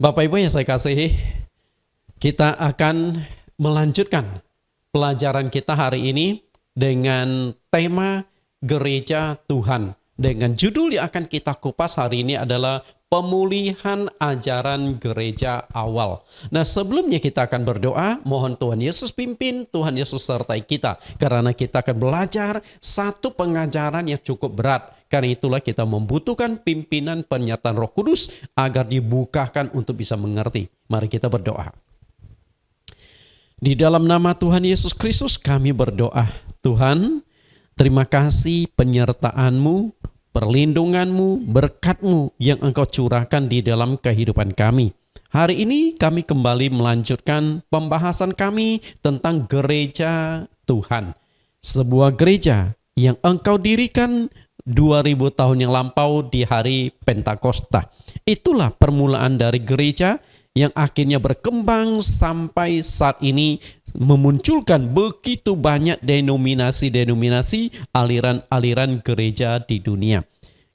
Bapak Ibu yang saya kasihi, kita akan melanjutkan pelajaran kita hari ini dengan tema Gereja Tuhan. Dengan judul yang akan kita kupas hari ini adalah pemulihan ajaran gereja awal. Nah, sebelumnya kita akan berdoa, mohon Tuhan Yesus pimpin, Tuhan Yesus sertai kita. Karena kita akan belajar satu pengajaran yang cukup berat. Karena itulah kita membutuhkan pimpinan pernyataan Roh Kudus agar dibukakan untuk bisa mengerti. Mari kita berdoa. Di dalam nama Tuhan Yesus Kristus kami berdoa. Tuhan, terima kasih penyertaan-Mu, perlindungan-Mu, berkat-Mu yang Engkau curahkan di dalam kehidupan kami. Hari ini kami kembali melanjutkan pembahasan kami tentang gereja Tuhan. Sebuah gereja yang Engkau dirikan 2000 tahun yang lampau di hari Pentakosta. Itulah permulaan dari gereja yang akhirnya berkembang sampai saat ini memunculkan begitu banyak denominasi-denominasi, aliran-aliran gereja di dunia.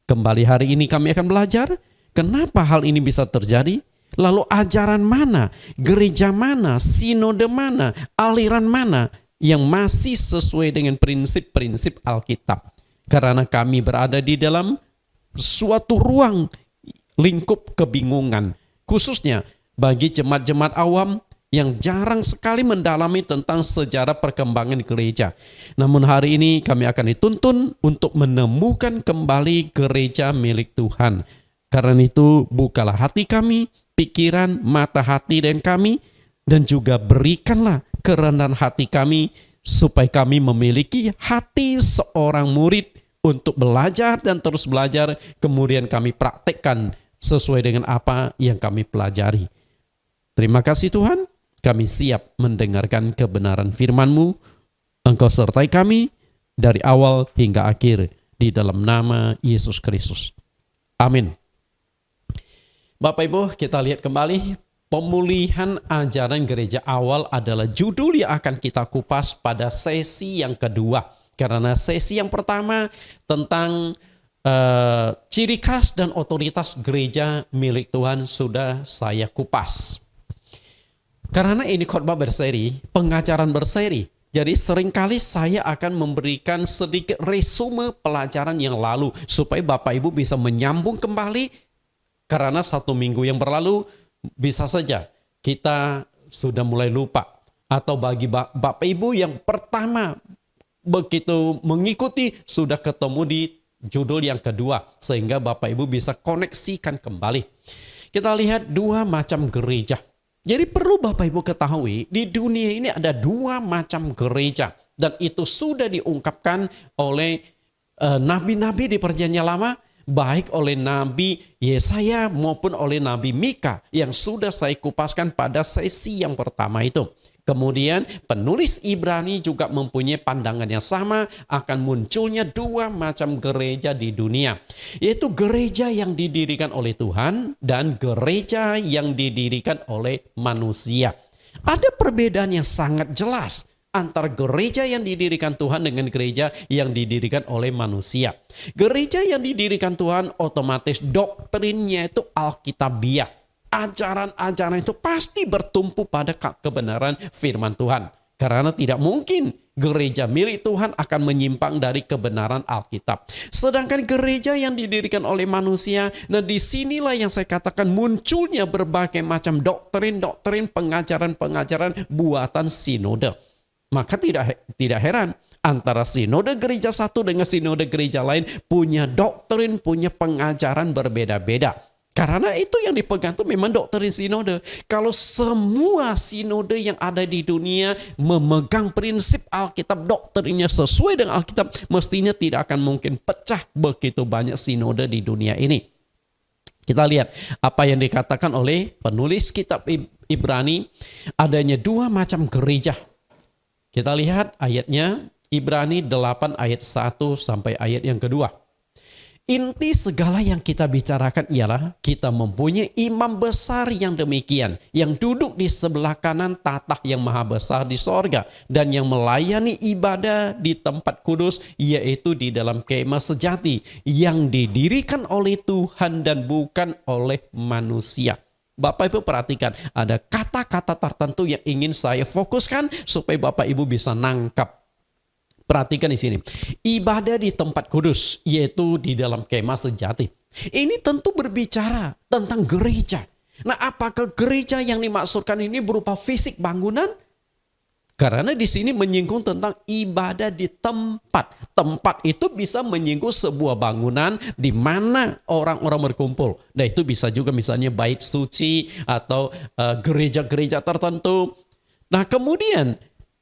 Kembali hari ini kami akan belajar kenapa hal ini bisa terjadi, lalu ajaran mana, gereja mana, sinode mana, aliran mana yang masih sesuai dengan prinsip-prinsip Alkitab. Karena kami berada di dalam suatu ruang lingkup kebingungan, khususnya bagi jemaat-jemaat awam yang jarang sekali mendalami tentang sejarah perkembangan gereja. Namun hari ini kami akan dituntun untuk menemukan kembali gereja milik Tuhan. Karena itu bukalah hati kami, pikiran, mata hati dan kami, dan juga berikanlah kerendahan hati kami supaya kami memiliki hati seorang murid untuk belajar dan terus belajar, kemudian kami praktekkan sesuai dengan apa yang kami pelajari. Terima kasih Tuhan, kami siap mendengarkan kebenaran firman-Mu. Engkau sertai kami dari awal hingga akhir di dalam nama Yesus Kristus. Amin. Bapak Ibu, kita lihat kembali pemulihan ajaran gereja awal adalah judul yang akan kita kupas pada sesi yang kedua. Karena sesi yang pertama tentang ciri khas dan otoritas gereja milik Tuhan sudah saya kupas. Karena ini khotbah berseri, pengajaran berseri, jadi seringkali saya akan memberikan sedikit resume pelajaran yang lalu supaya Bapak Ibu bisa menyambung kembali. Karena satu minggu yang berlalu bisa saja kita sudah mulai lupa. Atau bagi Bapak Ibu yang pertama begitu mengikuti sudah ketemu di judul yang kedua, sehingga Bapak Ibu bisa koneksikan kembali. Kita lihat dua macam gereja. Jadi perlu Bapak Ibu ketahui, di dunia ini ada dua macam gereja, dan itu sudah diungkapkan oleh nabi-nabi di Perjanjian Lama, baik oleh Nabi Yesaya maupun oleh Nabi Mika yang sudah saya kupaskan pada sesi yang pertama itu. Kemudian penulis Ibrani juga mempunyai pandangan yang sama akan munculnya dua macam gereja di dunia. Yaitu gereja yang didirikan oleh Tuhan dan gereja yang didirikan oleh manusia. Ada perbedaan yang sangat jelas antara gereja yang didirikan Tuhan dengan gereja yang didirikan oleh manusia. Gereja yang didirikan Tuhan otomatis doktrinnya itu Alkitabiah. Ajaran-ajaran itu pasti bertumpu pada kebenaran firman Tuhan. Karena tidak mungkin gereja milik Tuhan akan menyimpang dari kebenaran Alkitab. Sedangkan gereja yang didirikan oleh manusia, nah disinilah yang saya katakan munculnya berbagai macam doktrin-doktrin, pengajaran-pengajaran buatan sinode. Maka tidak heran antara sinode gereja satu dengan sinode gereja lain punya doktrin, punya pengajaran berbeda-beda. Karena itu yang dipegang itu memang doktrin sinode. Kalau semua sinode yang ada di dunia memegang prinsip Alkitab, doktrinnya sesuai dengan Alkitab, mestinya tidak akan mungkin pecah begitu banyak sinode di dunia ini. Kita lihat apa yang dikatakan oleh penulis kitab Ibrani, adanya dua macam gereja. Kita lihat ayatnya, Ibrani 8 ayat 1 sampai ayat yang kedua. Inti segala yang kita bicarakan ialah kita mempunyai imam besar yang demikian, yang duduk di sebelah kanan tatah yang maha besar di sorga, dan yang melayani ibadah di tempat kudus, yaitu di dalam kemah sejati, yang didirikan oleh Tuhan dan bukan oleh manusia. Bapak Ibu perhatikan, ada kata-kata tertentu yang ingin saya fokuskan supaya Bapak Ibu bisa nangkap. Perhatikan di sini. Ibadah di tempat kudus, yaitu di dalam kemah sejati. Ini tentu berbicara tentang gereja. Nah, apakah gereja yang dimaksudkan ini berupa fisik bangunan? Karena di sini menyinggung tentang ibadah di tempat. Tempat itu bisa menyinggung sebuah bangunan di mana orang-orang berkumpul. Nah, itu bisa juga misalnya bait suci atau gereja-gereja tertentu. Nah, kemudian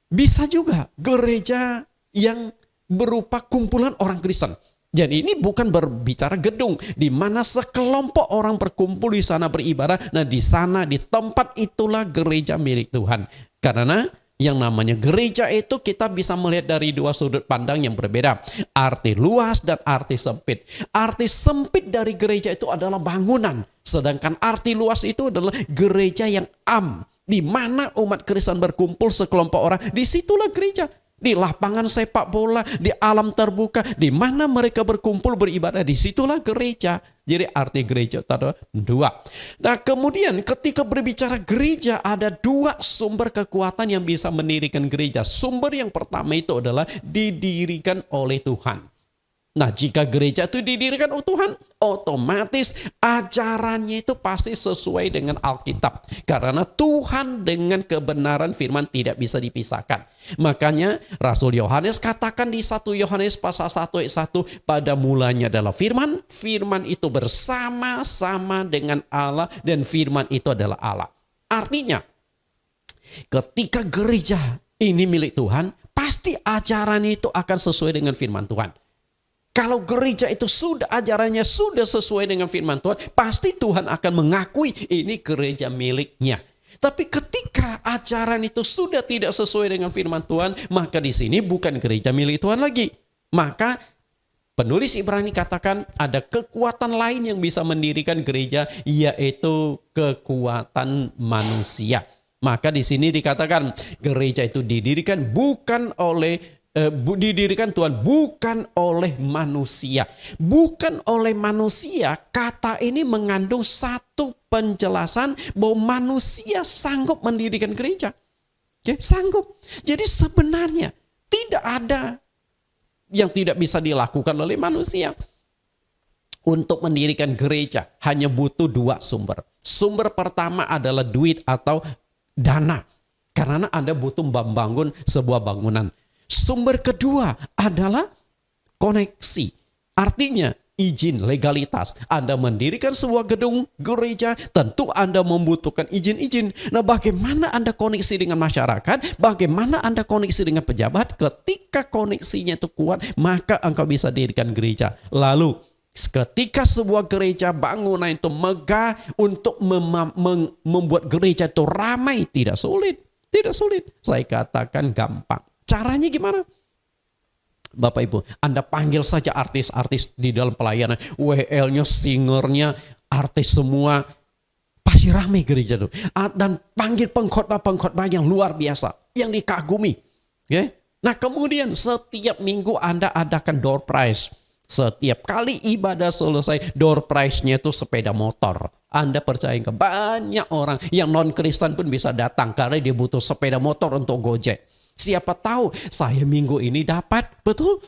bisa juga gereja yang berupa kumpulan orang Kristen. Jadi ini bukan berbicara gedung di mana sekelompok orang berkumpul di sana beribadah. Nah, di sana di tempat itulah gereja milik Tuhan. Karena yang namanya gereja itu kita bisa melihat dari dua sudut pandang yang berbeda. Arti luas dan arti sempit. Arti sempit dari gereja itu adalah bangunan. Sedangkan arti luas itu adalah gereja yang di mana umat Kristen berkumpul sekelompok orang. Disitulah gereja. Di lapangan sepak bola, di alam terbuka, di mana mereka berkumpul beribadah, disitulah gereja. Jadi arti gereja itu ada dua. Nah, kemudian ketika berbicara gereja, ada dua sumber kekuatan yang bisa mendirikan gereja. Sumber yang pertama itu adalah didirikan oleh Tuhan. Nah, jika gereja itu didirikan oleh Tuhan, otomatis ajarannya itu pasti sesuai dengan Alkitab. Karena Tuhan dengan kebenaran firman tidak bisa dipisahkan. Makanya Rasul Yohanes katakan di 1 Yohanes pasal 1 ayat 1, pada mulanya adalah firman, firman itu bersama-sama dengan Allah dan firman itu adalah Allah. Artinya, ketika gereja ini milik Tuhan, pasti ajaran itu akan sesuai dengan firman Tuhan. Kalau gereja itu ajarannya sudah sesuai dengan firman Tuhan, pasti Tuhan akan mengakui ini gereja miliknya. Tapi ketika ajaran itu sudah tidak sesuai dengan firman Tuhan, maka di sini bukan gereja milik Tuhan lagi. Maka penulis Ibrani katakan ada kekuatan lain yang bisa mendirikan gereja, yaitu kekuatan manusia. Maka di sini dikatakan gereja itu didirikan didirikan Tuhan, bukan oleh manusia. Bukan oleh manusia, kata ini mengandung satu penjelasan bahwa manusia sanggup mendirikan gereja. Oke, sanggup. Jadi sebenarnya tidak ada yang tidak bisa dilakukan oleh manusia. Untuk mendirikan gereja hanya butuh dua sumber. Sumber pertama adalah duit atau dana. Karena Anda butuh membangun sebuah bangunan. Sumber kedua adalah koneksi. Artinya izin, legalitas. Anda mendirikan sebuah gedung gereja, tentu Anda membutuhkan izin-izin. Nah, bagaimana Anda koneksi dengan masyarakat? Bagaimana Anda koneksi dengan pejabat? Ketika koneksinya itu kuat, maka engkau bisa dirikan gereja. Lalu, ketika sebuah gereja bangunan itu megah untuk membuat gereja itu ramai, tidak sulit. Tidak sulit. Saya katakan gampang. Caranya gimana? Bapak Ibu, Anda panggil saja artis-artis di dalam pelayanan. WL-nya, singernya, artis semua. Pasti ramai gereja itu. Dan panggil pengkhotbah-pengkhotbah yang luar biasa. Yang dikagumi. Okay? Nah, kemudian setiap minggu Anda adakan door prize. Setiap kali ibadah selesai, door prize-nya itu sepeda motor. Anda percaya nggak? Banyak orang yang non-Kristen pun bisa datang karena dia butuh sepeda motor untuk Gojek. Siapa tahu saya minggu ini dapat, betul?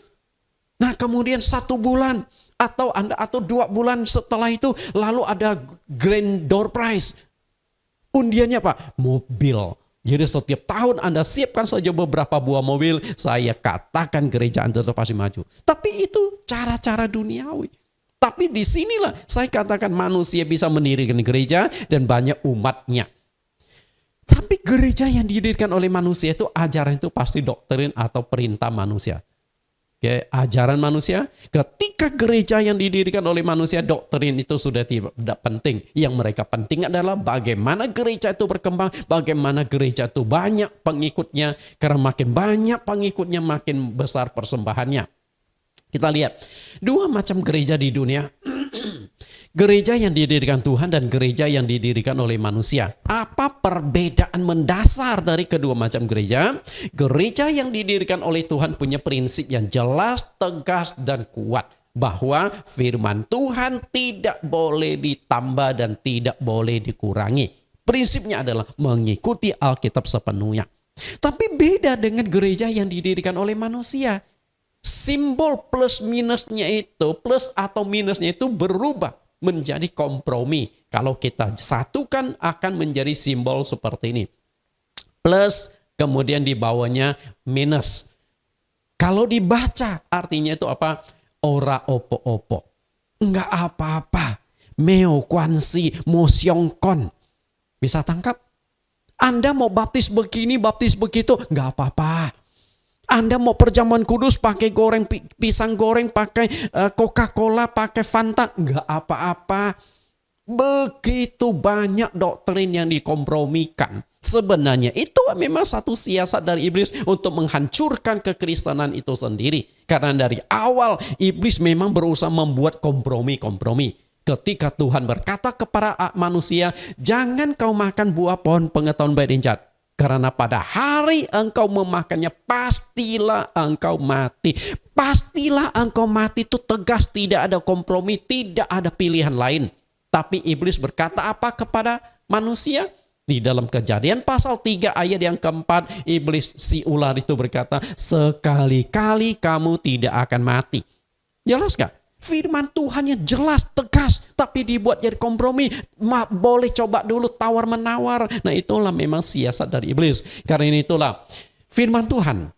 Nah, kemudian 1 bulan atau 2 bulan setelah itu lalu ada grand door prize. Undiannya apa? Mobil. Jadi setiap tahun Anda siapkan saja beberapa buah mobil, saya katakan gereja Anda itu pasti maju. Tapi itu cara-cara duniawi. Tapi disinilah saya katakan manusia bisa mendirikan gereja dan banyak umatnya. Tapi gereja yang didirikan oleh manusia itu ajaran itu pasti doktrin atau perintah manusia. Oke, ajaran manusia. Ketika gereja yang didirikan oleh manusia, doktrin itu sudah tidak penting. Yang mereka penting adalah bagaimana gereja itu berkembang, bagaimana gereja itu banyak pengikutnya. Karena makin banyak pengikutnya, makin besar persembahannya. Kita lihat dua macam gereja di dunia. Gereja yang didirikan Tuhan dan gereja yang didirikan oleh manusia. Apa perbedaan mendasar dari kedua macam gereja? Gereja yang didirikan oleh Tuhan punya prinsip yang jelas, tegas, dan kuat. bahwa firman Tuhan tidak boleh ditambah dan tidak boleh dikurangi. Prinsipnya adalah mengikuti Alkitab sepenuhnya. Tapi beda dengan gereja yang didirikan oleh manusia. Simbol plus minusnya itu, plus atau minusnya itu berubah menjadi kompromi. Kalau kita satukan akan menjadi simbol seperti ini. Plus, kemudian di bawahnya minus. Kalau dibaca artinya itu apa? Ora opo-opo. Enggak apa-apa. Meo kwansi mo siongkon. Bisa tangkap? Anda mau baptis begini, baptis begitu, enggak apa-apa. Anda mau perjamuan kudus pakai goreng pisang goreng, pakai Coca-Cola, pakai Fanta, enggak apa-apa. Begitu banyak doktrin yang dikompromikan. Sebenarnya itu memang satu siasat dari iblis untuk menghancurkan kekristenan itu sendiri. Karena dari awal iblis memang berusaha membuat kompromi-kompromi. Ketika Tuhan berkata kepada manusia, jangan kau makan buah pohon pengetahuan baik dan jahat. Karena pada hari engkau memakannya, pastilah engkau mati. Pastilah engkau mati itu tegas, tidak ada kompromi, tidak ada pilihan lain. Tapi iblis berkata apa kepada manusia? Di dalam Kejadian pasal 3 ayat yang keempat, iblis si ular itu berkata, sekali-kali kamu tidak akan mati. Jelas gak? Firman Tuhan yang jelas, tegas, tapi dibuat jadi kompromi. Boleh coba dulu tawar-menawar. Nah itulah memang siasat dari iblis. Karena itulah firman Tuhan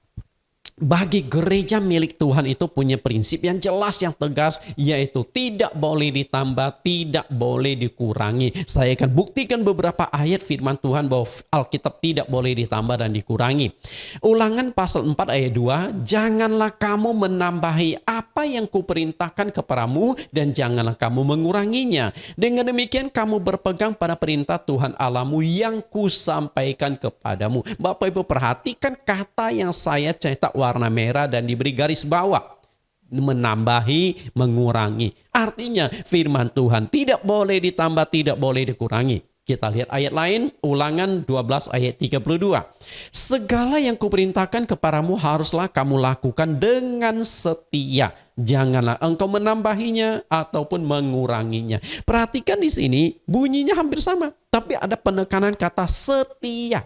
bagi gereja milik Tuhan itu punya prinsip yang jelas, yang tegas, yaitu tidak boleh ditambah, tidak boleh dikurangi. Saya akan buktikan beberapa ayat firman Tuhan bahwa Alkitab tidak boleh ditambah dan dikurangi. Ulangan pasal 4 ayat 2, janganlah kamu menambahi apa yang kuperintahkan kepadamu dan janganlah kamu menguranginya. Dengan demikian kamu berpegang pada perintah Tuhan Allahmu yang kusampaikan kepadamu. Bapak Ibu perhatikan kata yang saya cetak warna merah dan diberi garis bawah. Menambahi, mengurangi. Artinya firman Tuhan tidak boleh ditambah, tidak boleh dikurangi. Kita lihat ayat lain, Ulangan 12 ayat 32. Segala yang kuperintahkan kepadamu haruslah kamu lakukan dengan setia. Janganlah engkau menambahinya ataupun menguranginya. Perhatikan di sini bunyinya hampir sama, tapi ada penekanan kata setia.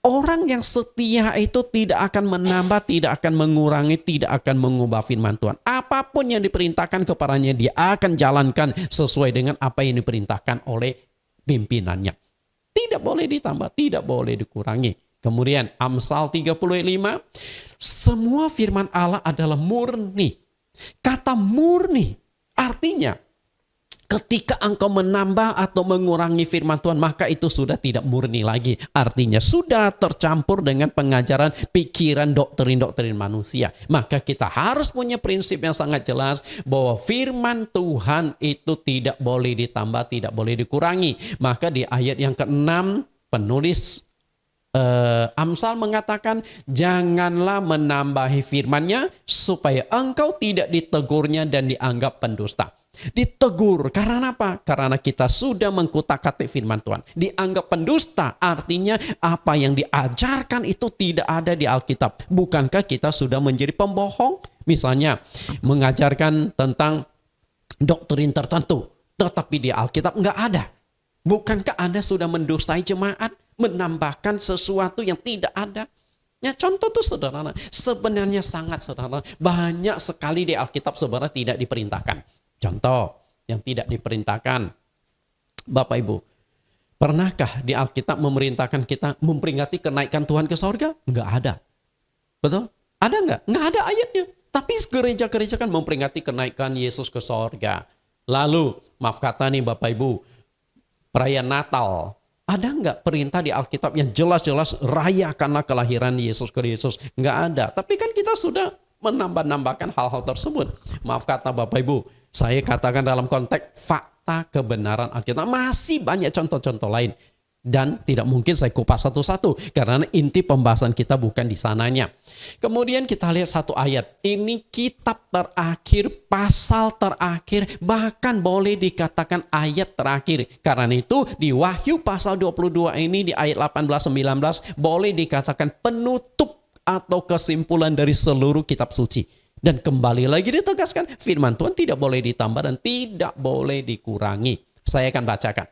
Orang yang setia itu tidak akan menambah, tidak akan mengurangi, tidak akan mengubah firman Tuhan. Apapun yang diperintahkan kepadanya, dia akan jalankan sesuai dengan apa yang diperintahkan oleh pimpinannya. Tidak boleh ditambah, tidak boleh dikurangi. Kemudian Amsal 35, semua firman Allah adalah murni. Kata murni artinya ketika engkau menambah atau mengurangi firman Tuhan, maka itu sudah tidak murni lagi. Artinya sudah tercampur dengan pengajaran, pikiran, doktrin-doktrin manusia. Maka kita harus punya prinsip yang sangat jelas bahwa firman Tuhan itu tidak boleh ditambah, tidak boleh dikurangi. Maka di ayat yang ke-6 penulis Amsal mengatakan, janganlah menambahi firman-Nya supaya engkau tidak ditegurnya dan dianggap pendusta. Ditegur karena apa? Karena kita sudah mengkutak-atik firman Tuhan. Dianggap pendusta artinya apa yang diajarkan itu tidak ada di Alkitab. Bukankah kita sudah menjadi pembohong? Misalnya mengajarkan tentang doktrin tertentu, tetapi di Alkitab nggak ada. Bukankah Anda sudah mendustai jemaat? Menambahkan sesuatu yang tidak ada? Ya, contoh itu sederhana. Sebenarnya sangat sederhana. Banyak sekali di Alkitab sebenarnya tidak diperintahkan. Contoh yang tidak diperintahkan. Bapak Ibu, pernahkah di Alkitab memerintahkan kita memperingati kenaikan Tuhan ke sorga? Enggak ada. Betul? Ada enggak? Enggak ada ayatnya. Tapi gereja-gereja kan memperingati kenaikan Yesus ke sorga. Lalu, maaf kata nih Bapak Ibu, perayaan Natal. Ada enggak perintah di Alkitab yang jelas-jelas rayakanlah kelahiran Yesus Kristus? Enggak ada. Tapi kan kita sudah menambah-nambahkan hal-hal tersebut. Maaf kata Bapak Ibu, saya katakan dalam konteks fakta kebenaran Alkitab. Masih banyak contoh-contoh lain. Dan tidak mungkin saya kupas satu-satu. Karena inti pembahasan kita bukan di sananya. Kemudian kita lihat satu ayat. Ini kitab terakhir, pasal terakhir. Bahkan boleh dikatakan ayat terakhir. Karena itu di Wahyu pasal 22 ini di ayat 18-19. Boleh dikatakan penutup atau kesimpulan dari seluruh kitab suci. Dan kembali lagi ditegaskan, firman Tuhan tidak boleh ditambah dan tidak boleh dikurangi. Saya akan bacakan.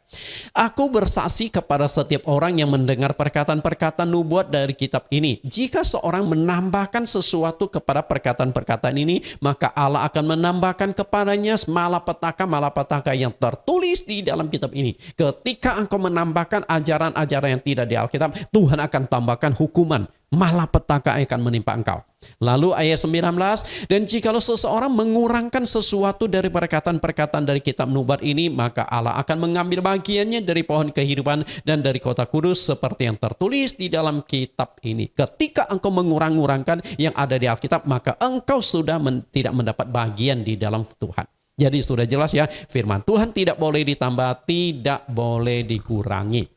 Aku bersaksi kepada setiap orang yang mendengar perkataan-perkataan nubuat dari kitab ini. Jika seorang menambahkan sesuatu kepada perkataan-perkataan ini, maka Allah akan menambahkan kepadanya malapetaka yang tertulis di dalam kitab ini. Ketika engkau menambahkan ajaran-ajaran yang tidak di Alkitab, Tuhan akan tambahkan hukuman. Malapetaka akan menimpa engkau. Lalu ayat 19, dan jikalau seseorang mengurangkan sesuatu dari perkataan-perkataan dari kitab nubuat ini, maka Allah akan mengambil bagiannya dari pohon kehidupan dan dari kota kudus seperti yang tertulis di dalam kitab ini. Ketika engkau mengurang-urangkan yang ada di Alkitab, maka engkau sudah tidak mendapat bagian di dalam Tuhan. Jadi sudah jelas ya, firman Tuhan tidak boleh ditambah, tidak boleh dikurangi.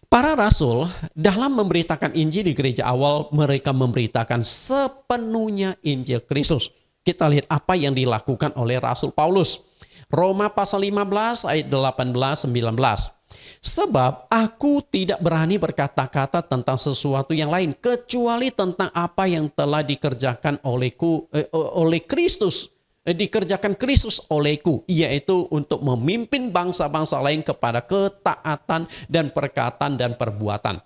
Para rasul dalam memberitakan Injil di gereja awal, mereka memberitakan sepenuhnya Injil Kristus. Kita lihat apa yang dilakukan oleh Rasul Paulus. Roma pasal 15 ayat 18-19. Sebab aku tidak berani berkata-kata tentang sesuatu yang lain, kecuali tentang apa yang telah dikerjakan oleh Kristus. Dikerjakan Kristus olehku, yaitu untuk memimpin bangsa-bangsa lain kepada ketaatan dan perkataan dan perbuatan.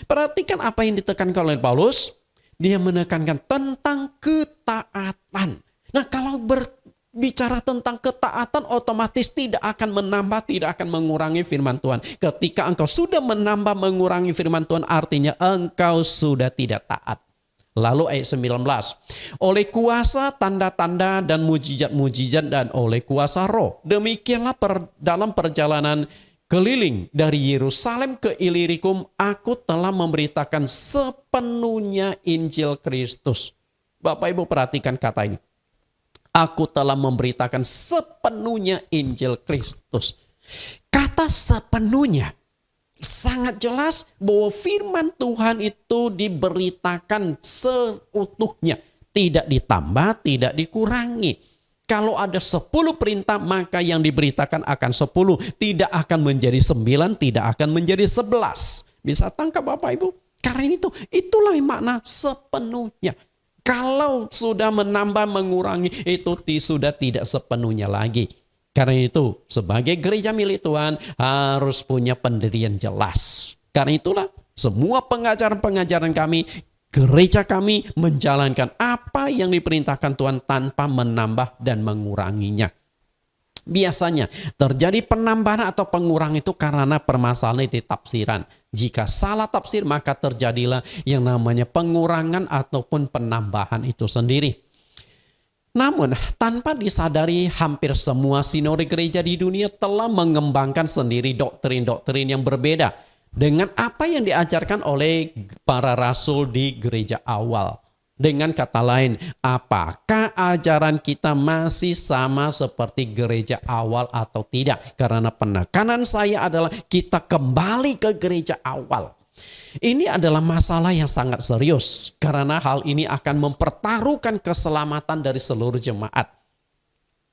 Perhatikan apa yang ditekankan oleh Paulus. Dia menekankan tentang ketaatan. Nah, kalau berbicara tentang ketaatan, otomatis tidak akan menambah, tidak akan mengurangi firman Tuhan. Ketika engkau sudah menambah, mengurangi firman Tuhan, artinya engkau sudah tidak taat. Lalu ayat 19, oleh kuasa tanda-tanda dan mujizat-mujizat dan oleh kuasa roh. Demikianlah dalam perjalanan keliling dari Yerusalem ke Ilirikum, aku telah memberitakan sepenuhnya Injil Kristus. Bapak Ibu perhatikan kata ini. Aku telah memberitakan sepenuhnya Injil Kristus. Kata sepenuhnya. Sangat jelas bahwa firman Tuhan itu diberitakan seutuhnya. Tidak ditambah, tidak dikurangi. Kalau ada 10 perintah, maka yang diberitakan akan 10. Tidak akan menjadi 9, tidak akan menjadi 11. Bisa tangkap Bapak Ibu? Karena itulah makna sepenuhnya. Kalau sudah menambah, mengurangi, itu sudah tidak sepenuhnya lagi. Karena itu, sebagai gereja milik Tuhan harus punya pendirian jelas. Karena itulah, semua pengajaran-pengajaran kami, gereja kami menjalankan apa yang diperintahkan Tuhan tanpa menambah dan menguranginya. Biasanya terjadi penambahan atau pengurangan itu karena permasalahan di tafsiran. Jika salah tafsir, maka terjadilah yang namanya pengurangan ataupun penambahan itu sendiri. Namun, tanpa disadari, hampir semua sinode gereja di dunia telah mengembangkan sendiri doktrin-doktrin yang berbeda dengan apa yang diajarkan oleh para rasul di gereja awal. Dengan kata lain, apakah ajaran kita masih sama seperti gereja awal atau tidak? Karena penekanan saya adalah kita kembali ke gereja awal. Ini adalah masalah yang sangat serius karena hal ini akan mempertaruhkan keselamatan dari seluruh jemaat.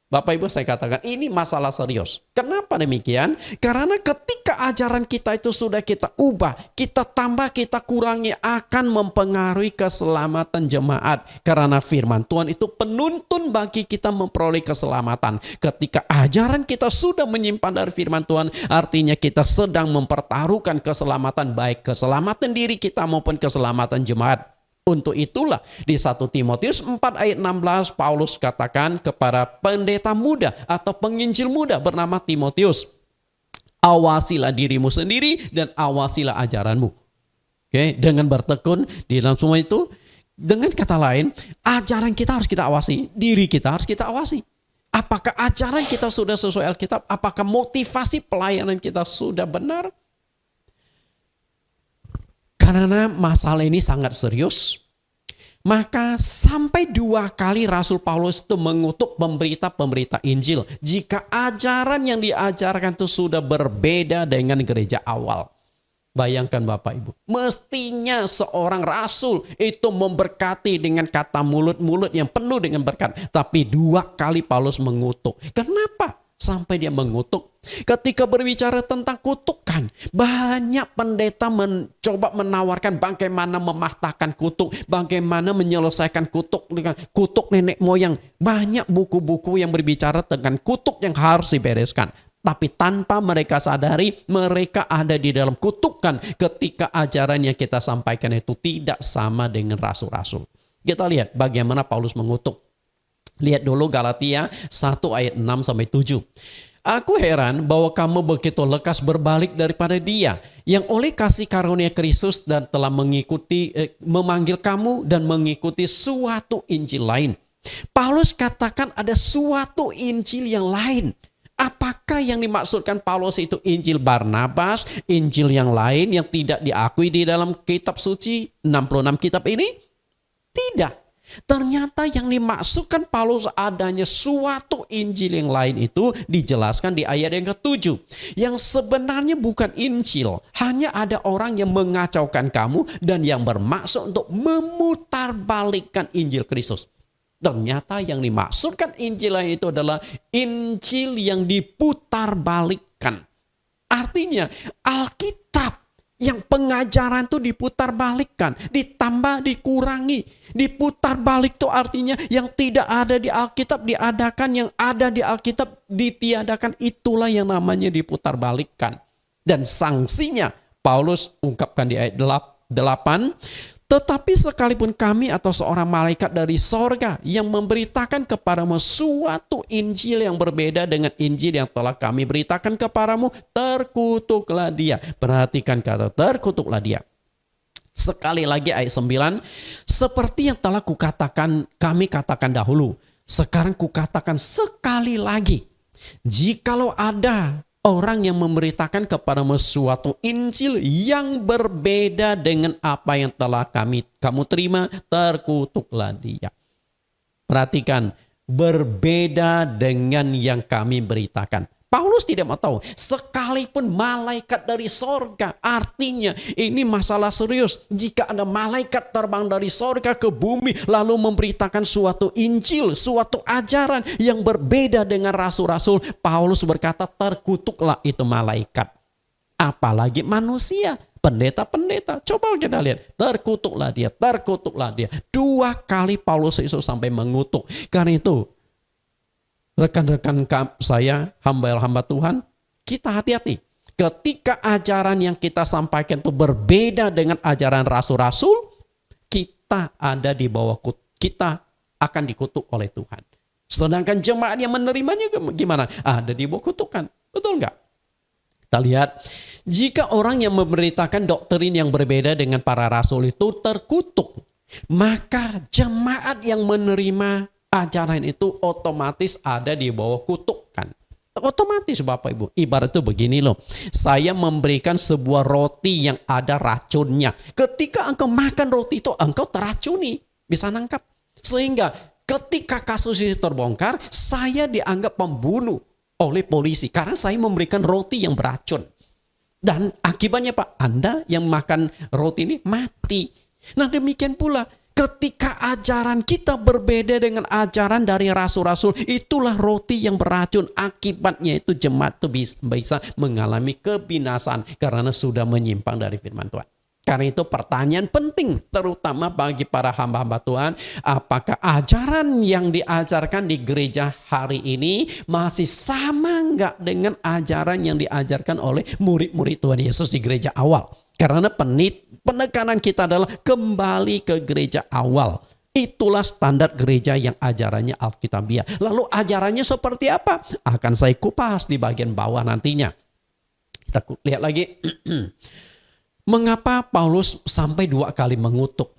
Bapak Ibu, saya katakan ini masalah serius. Kenapa demikian? Karena ketika ajaran kita itu sudah kita ubah, kita tambah, kita kurangi, akan mempengaruhi keselamatan jemaat. Karena firman Tuhan itu penuntun bagi kita memperoleh keselamatan. Ketika ajaran kita sudah menyimpan dari firman Tuhan, artinya kita sedang mempertaruhkan keselamatan, baik keselamatan diri kita maupun keselamatan jemaat. Untuk itulah di 1 Timotius 4 ayat 16 Paulus katakan kepada pendeta muda atau penginjil muda bernama Timotius, awasilah dirimu sendiri dan awasilah ajaranmu. Oke, dengan bertekun di dalam semua itu, dengan kata lain, ajaran kita harus kita awasi, diri kita harus kita awasi. Apakah ajaran kita sudah sesuai Alkitab? Apakah motivasi pelayanan kita sudah benar? Karena masalah ini sangat serius, maka sampai 2 kali Rasul Paulus itu mengutuk pemberita-pemberita Injil jika ajaran yang diajarkan itu sudah berbeda dengan gereja awal. Bayangkan Bapak Ibu, mestinya seorang rasul itu memberkati dengan kata mulut-mulut yang penuh dengan berkat. Tapi 2 kali Paulus mengutuk. Kenapa? sampai dia mengutuk. Ketika berbicara tentang kutukan, banyak pendeta mencoba menawarkan bagaimana mematahkan kutuk, bagaimana menyelesaikan kutuk dengan kutuk nenek moyang. Banyak buku-buku yang berbicara tentang kutuk yang harus dibereskan. Tapi tanpa mereka sadari, mereka ada di dalam kutukan ketika ajaran yang kita sampaikan itu tidak sama dengan rasul-rasul. Kita lihat bagaimana Paulus mengutuk. Lihat dulu Galatia 1 ayat 6 sampai 7. Aku heran bahwa kamu begitu lekas berbalik daripada Dia yang oleh kasih karunia Kristus dan telah memanggil kamu dan mengikuti suatu Injil lain. Paulus katakan ada suatu Injil yang lain. Apakah yang dimaksudkan Paulus itu Injil Barnabas, Injil yang lain yang tidak diakui di dalam kitab suci 66 kitab ini? Tidak. Ternyata yang dimaksudkan Paulus adanya suatu Injil yang lain itu dijelaskan di ayat yang ke-7. Yang sebenarnya bukan Injil. Hanya ada orang yang mengacaukan kamu dan yang bermaksud untuk memutarbalikkan Injil Kristus. Ternyata yang dimaksudkan Injil lain itu adalah Injil yang diputarbalikkan. Artinya Alkitab yang pengajaran itu diputarbalikkan, ditambah, dikurangi. Diputar balik itu artinya yang tidak ada di Alkitab diadakan, yang ada di Alkitab ditiadakan. Itulah yang namanya diputarbalikkan. Dan sanksinya Paulus ungkapkan di ayat 8. Tetapi sekalipun kami atau seorang malaikat dari sorga yang memberitakan kepadamu suatu Injil yang berbeda dengan Injil yang telah kami beritakan kepadamu, terkutuklah dia. Perhatikan kata terkutuklah dia. Sekali lagi ayat 9. Seperti yang telah kami katakan dahulu. Sekarang kukatakan sekali lagi. Jikalau ada orang yang memberitakan kepadamu suatu Injil yang berbeda dengan apa yang telah kamu terima, terkutuklah dia. Perhatikan, berbeda dengan yang kami beritakan. Paulus tidak mau tahu, sekalipun malaikat dari sorga, artinya ini masalah serius. Jika ada malaikat terbang dari sorga ke bumi, lalu memberitakan suatu Injil, suatu ajaran yang berbeda dengan rasul-rasul, Paulus berkata terkutuklah itu malaikat. Apalagi manusia, pendeta-pendeta. Coba kita lihat, terkutuklah dia, terkutuklah dia. 2 kali Paulus itu sampai mengutuk. Karena itu, rekan-rekan saya, hamba-hamba Tuhan, kita hati-hati. Ketika ajaran yang kita sampaikan itu berbeda dengan ajaran rasul-rasul, kita ada di bawah kita akan dikutuk oleh Tuhan. Sedangkan jemaat yang menerimanya gimana? Ada di bawah kutukan. Betul nggak? Kita lihat, jika orang yang memberitakan doktrin yang berbeda dengan para rasul itu terkutuk, maka jemaat yang menerima ajaran itu otomatis ada di bawah kutukan. Otomatis Bapak Ibu. Ibarat itu begini loh. Saya memberikan sebuah roti yang ada racunnya. Ketika engkau makan roti itu, engkau teracuni. Bisa nangkap. Sehingga ketika kasus itu terbongkar, saya dianggap pembunuh oleh polisi. Karena saya memberikan roti yang beracun. Dan akibatnya Pak, Anda yang makan roti ini mati. Nah demikian pula. Ketika ajaran kita berbeda dengan ajaran dari rasul-rasul, itulah roti yang beracun. Akibatnya itu jemaat itu bisa mengalami kebinasaan karena sudah menyimpang dari firman Tuhan. Karena itu pertanyaan penting terutama bagi para hamba-hamba Tuhan. Apakah ajaran yang diajarkan di gereja hari ini masih sama enggak dengan ajaran yang diajarkan oleh murid-murid Tuhan Yesus di gereja awal? Karena penekanan kita adalah kembali ke gereja awal. Itulah standar gereja yang ajarannya Alkitabiah. Lalu ajarannya seperti apa? Akan saya kupas di bagian bawah nantinya. Kita lihat lagi. Mengapa Paulus sampai 2 kali mengutuk?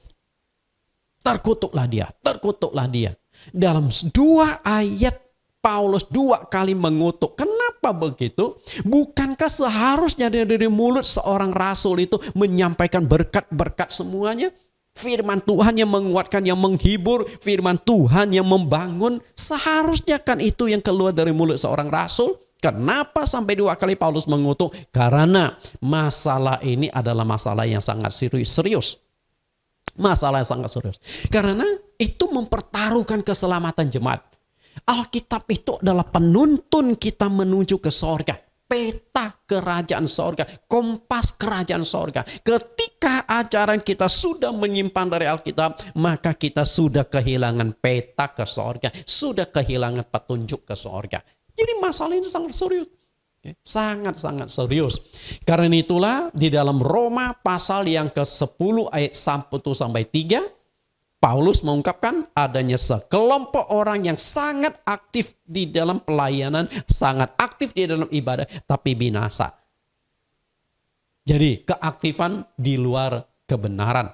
Terkutuklah dia, terkutuklah dia. Dalam 2 ayat Paulus 2 kali mengutuk. Kenapa begitu? Bukankah seharusnya dari mulut seorang rasul itu menyampaikan berkat-berkat semuanya? Firman Tuhan yang menguatkan, yang menghibur. Firman Tuhan yang membangun. Seharusnya kan itu yang keluar dari mulut seorang rasul. Kenapa sampai 2 kali Paulus mengutuk? Karena masalah ini adalah masalah yang sangat serius. Masalah yang sangat serius. Karena itu mempertaruhkan keselamatan jemaat. Alkitab itu adalah penuntun kita menuju ke sorga. Peta kerajaan sorga, kompas kerajaan sorga. Ketika ajaran kita sudah menyimpan dari Alkitab, maka kita sudah kehilangan peta ke sorga, sudah kehilangan petunjuk ke sorga. Jadi masalah ini sangat serius. Sangat-sangat serius. Karena itulah di dalam Roma pasal yang ke-10 ayat 1-3, Paulus mengungkapkan adanya sekelompok orang yang sangat aktif di dalam pelayanan, sangat aktif di dalam ibadah, tapi binasa. Jadi keaktifan di luar kebenaran.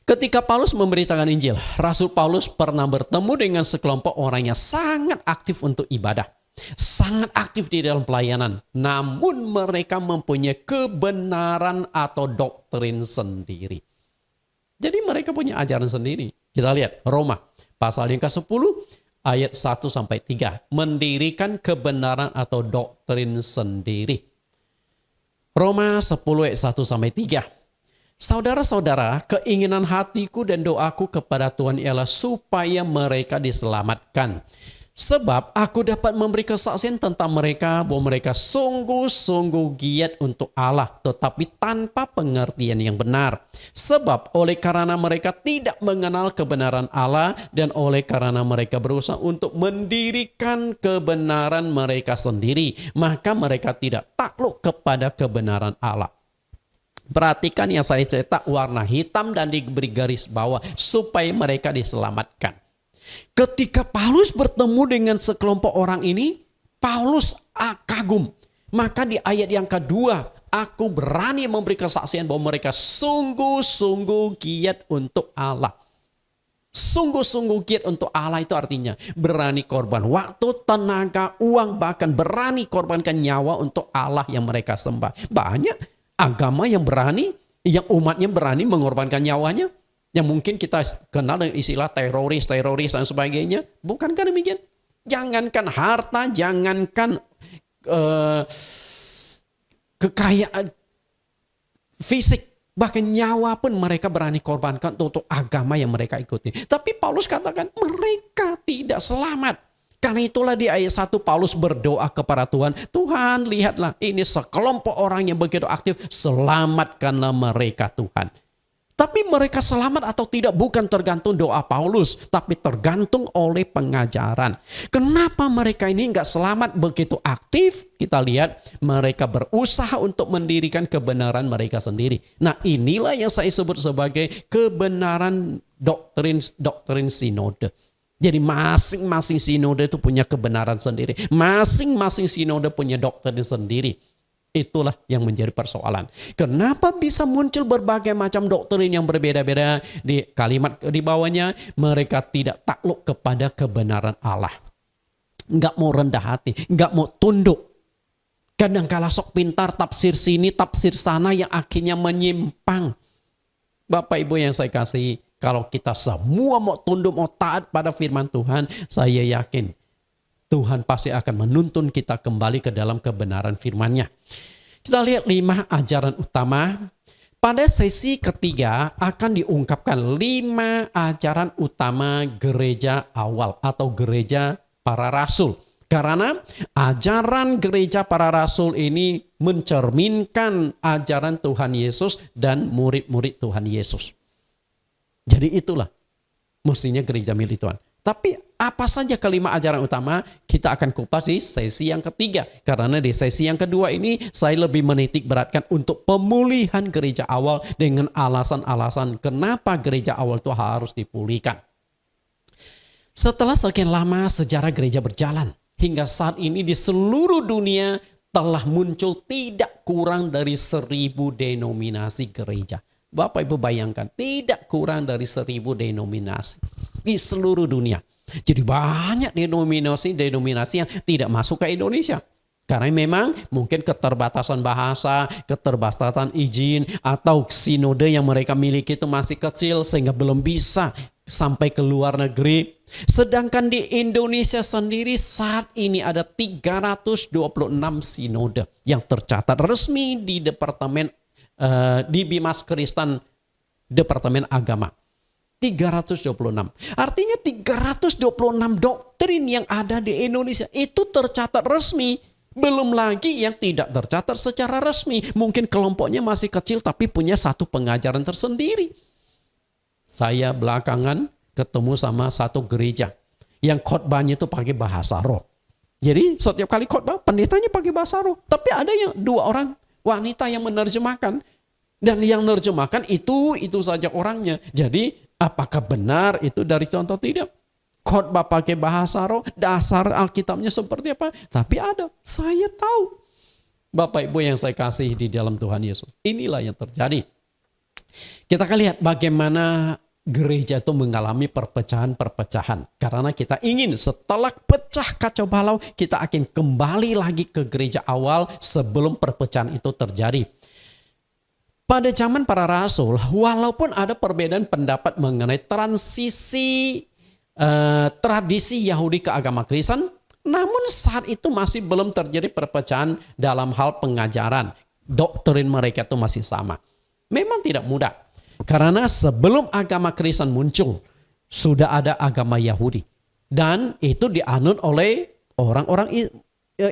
Ketika Paulus memberitakan Injil, Rasul Paulus pernah bertemu dengan sekelompok orang yang sangat aktif untuk ibadah. Sangat aktif di dalam pelayanan. Namun mereka mempunyai kebenaran atau doktrin sendiri. Jadi mereka punya ajaran sendiri. Kita lihat Roma pasal yang ke-10 ayat 1-3. Mendirikan kebenaran atau doktrin sendiri. Roma 10 ayat 1-3. Saudara-saudara, keinginan hatiku dan doaku kepada Tuhan ialah supaya mereka diselamatkan. Sebab aku dapat memberi kesaksian tentang mereka bahwa mereka sungguh-sungguh giat untuk Allah, tetapi tanpa pengertian yang benar. Sebab oleh karena mereka tidak mengenal kebenaran Allah dan oleh karena mereka berusaha untuk mendirikan kebenaran mereka sendiri, maka mereka tidak takluk kepada kebenaran Allah. Perhatikan yang saya cetak warna hitam dan diberi garis bawah supaya mereka diselamatkan. Ketika Paulus bertemu dengan sekelompok orang ini, Paulus kagum. Maka di ayat yang kedua, aku berani memberi kesaksian bahwa mereka sungguh-sungguh giat untuk Allah. Sungguh-sungguh giat untuk Allah itu artinya berani korban waktu, tenaga, uang, bahkan berani korbankan nyawa untuk Allah yang mereka sembah. Banyak agama yang berani, yang umatnya berani mengorbankan nyawanya. Yang mungkin kita kenal dengan istilah teroris dan sebagainya. Bukankah demikian? Jangankan harta, jangankan kekayaan fisik, bahkan nyawa pun mereka berani korbankan untuk agama yang mereka ikuti. Tapi Paulus katakan mereka tidak selamat. Karena itulah di ayat 1 Paulus berdoa kepada Tuhan. Tuhan, lihatlah ini sekelompok orang yang begitu aktif. Selamatkanlah mereka Tuhan. Tapi mereka selamat atau tidak bukan tergantung doa Paulus, tapi tergantung oleh pengajaran. Kenapa mereka ini enggak selamat begitu aktif? Kita lihat mereka berusaha untuk mendirikan kebenaran mereka sendiri. Nah, inilah yang saya sebut sebagai kebenaran doktrin sinode. Jadi masing-masing sinode itu punya kebenaran sendiri. Masing-masing sinode punya doktrin sendiri. Itulah yang menjadi persoalan. Kenapa bisa muncul berbagai macam doktrin yang berbeda-beda? Di kalimat di bawahnya, mereka tidak takluk kepada kebenaran Allah. Enggak mau rendah hati, enggak mau tunduk. Kadang-kala sok pintar tafsir sini, tafsir sana yang akhirnya menyimpang. Bapak Ibu yang saya kasih, kalau kita semua mau tunduk, mau taat pada firman Tuhan, saya yakin Tuhan pasti akan menuntun kita kembali ke dalam kebenaran firman-Nya. Kita lihat 5 ajaran utama. Pada sesi ketiga akan diungkapkan 5 ajaran utama gereja awal atau gereja para rasul. Karena ajaran gereja para rasul ini mencerminkan ajaran Tuhan Yesus dan murid-murid Tuhan Yesus. Jadi itulah mestinya gereja milik Tuhan. Tapi apa saja kelima ajaran utama kita akan kupas di sesi yang ketiga. Karena di sesi yang kedua ini saya lebih menitik beratkan untuk pemulihan gereja awal dengan alasan-alasan kenapa gereja awal itu harus dipulihkan. Setelah sekian lama sejarah gereja berjalan, hingga saat ini di seluruh dunia telah muncul tidak kurang dari 1.000 denominasi gereja. Bapak Ibu bayangkan, tidak kurang dari 1.000 denominasi di seluruh dunia. Jadi banyak denominasi yang tidak masuk ke Indonesia. Karena memang mungkin keterbatasan bahasa, keterbatasan izin, atau sinode yang mereka miliki itu masih kecil sehingga belum bisa sampai ke luar negeri. Sedangkan di Indonesia sendiri saat ini ada 326 sinode yang tercatat resmi di Departemen di Bimas Kristen Departemen Agama. 326. Artinya 326 doktrin yang ada di Indonesia itu tercatat resmi. Belum lagi yang tidak tercatat secara resmi. Mungkin kelompoknya masih kecil tapi punya satu pengajaran tersendiri. Saya belakangan ketemu sama satu gereja yang khotbahnya itu pakai bahasa roh. Jadi setiap kali khotbah pendetanya pakai bahasa roh. Tapi ada yang 2 orang wanita yang menerjemahkan. Dan yang menerjemahkan itu saja orangnya. Jadi apakah benar itu dari contoh? Tidak. Khotbah pakai bahasa roh, dasar Alkitabnya seperti apa? Tapi ada, saya tahu. Bapak Ibu yang saya kasih di dalam Tuhan Yesus. Inilah yang terjadi. Kita akan lihat bagaimana gereja itu mengalami perpecahan-perpecahan. Karena kita ingin setelah pecah kacau balau, kita akan kembali lagi ke gereja awal sebelum perpecahan itu terjadi. Pada zaman para rasul, walaupun ada perbedaan pendapat mengenai transisi tradisi Yahudi ke agama Kristen, namun saat itu masih belum terjadi perpecahan dalam hal pengajaran. Doktrin mereka itu masih sama. Memang tidak mudah, karena sebelum agama Kristen muncul, sudah ada agama Yahudi. Dan itu dianut oleh orang-orang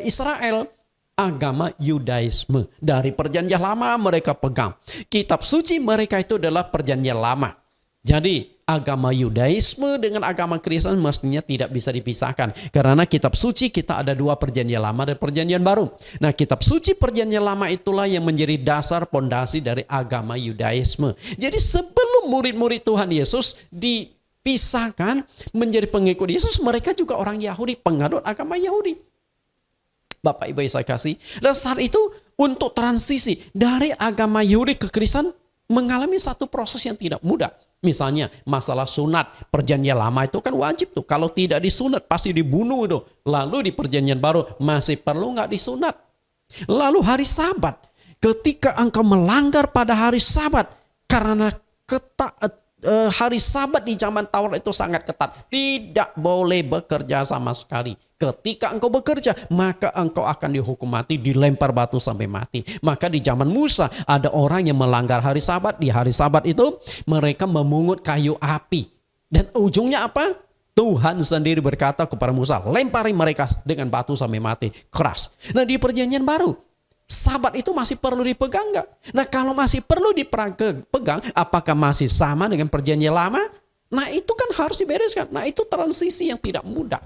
Israel. Agama Yudaisme. Dari perjanjian lama mereka pegang. Kitab suci mereka itu adalah perjanjian lama. Jadi agama Yudaisme dengan agama Kristen mestinya tidak bisa dipisahkan. Karena kitab suci kita ada 2 perjanjian lama dan perjanjian baru. Nah, kitab suci perjanjian lama itulah yang menjadi dasar pondasi dari agama Yudaisme. Jadi sebelum murid-murid Tuhan Yesus dipisahkan menjadi pengikut Yesus, mereka juga orang Yahudi, penganut agama Yahudi. Bapak Ibu yang saya kasih. Dan saat itu untuk transisi dari agama Yahudi ke Kristen mengalami satu proses yang tidak mudah. Misalnya masalah sunat. Perjanjian lama itu kan wajib tuh. Kalau tidak disunat pasti dibunuh itu. Lalu di perjanjian baru masih perlu nggak disunat. Lalu hari Sabat. Ketika engkau melanggar pada hari Sabat. Karena hari Sabat di zaman Taurat itu sangat ketat. Tidak boleh bekerja sama sekali. Ketika engkau bekerja, maka engkau akan dihukum mati, dilempar batu sampai mati. Maka di zaman Musa ada orang yang melanggar hari Sabat. Di hari Sabat itu mereka memungut kayu api. Dan ujungnya apa? Tuhan sendiri berkata kepada Musa, lempari mereka dengan batu sampai mati. Keras. Nah, di perjanjian baru, Sabat itu masih perlu dipegang enggak? Nah, kalau masih perlu dipegang, apakah masih sama dengan perjanjian lama? Nah, itu kan harus dibereskan. Nah, itu transisi yang tidak mudah.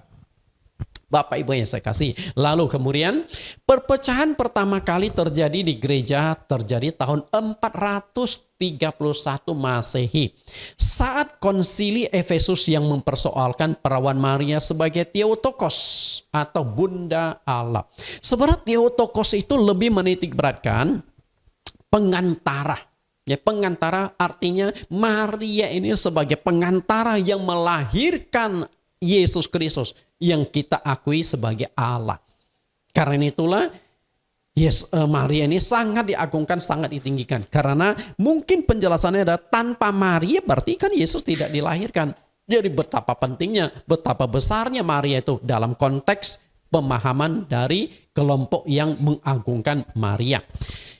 Bapak Ibu yang saya kasih. Lalu kemudian perpecahan pertama kali terjadi di gereja terjadi tahun 431 Masehi. Saat konsili Efesus yang mempersoalkan perawan Maria sebagai Theotokos atau Bunda Allah. Sebenarnya Theotokos itu lebih menitik beratkan pengantara. Ya, pengantara artinya Maria ini sebagai pengantara yang melahirkan Yesus Kristus yang kita akui sebagai Allah. Karena itulah Maria ini sangat diagungkan, sangat ditinggikan. Karena mungkin penjelasannya adalah tanpa Maria berarti kan Yesus tidak dilahirkan. Jadi betapa pentingnya, betapa besarnya Maria itu dalam konteks pemahaman dari kelompok yang mengagungkan Maria.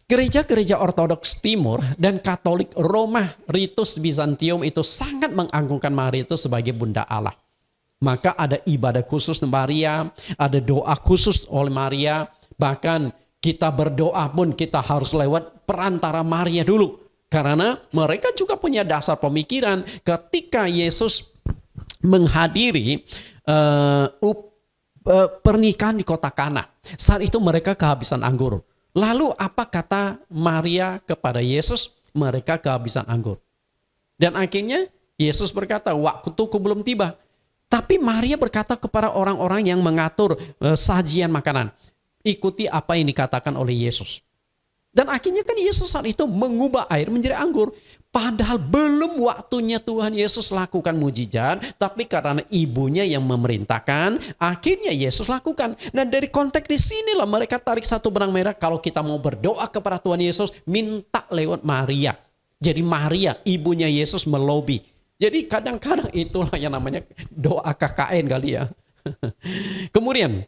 Gereja-gereja Ortodoks Timur dan Katolik Roma Ritus Bizantium itu sangat mengagungkan Maria itu sebagai Bunda Allah. Maka ada ibadah khusus Maria, ada doa khusus oleh Maria. Bahkan kita berdoa pun kita harus lewat perantara Maria dulu. Karena mereka juga punya dasar pemikiran ketika Yesus menghadiri pernikahan di kota Kana. Saat itu mereka kehabisan anggur. Lalu apa kata Maria kepada Yesus? Mereka kehabisan anggur. Dan akhirnya Yesus berkata, waktuku belum tiba. Tapi Maria berkata kepada orang-orang yang mengatur sajian makanan, ikuti apa yang dikatakan oleh Yesus. Dan akhirnya kan Yesus saat itu mengubah air menjadi anggur. Padahal belum waktunya Tuhan Yesus lakukan mujizat, tapi karena ibunya yang memerintahkan, akhirnya Yesus lakukan. Dan dari konteks di sinilah mereka tarik satu benang merah, kalau kita mau berdoa kepada Tuhan Yesus, minta lewat Maria. Jadi Maria, ibunya Yesus melobi. Jadi kadang-kadang itulah yang namanya doa KKN kali ya. Kemudian,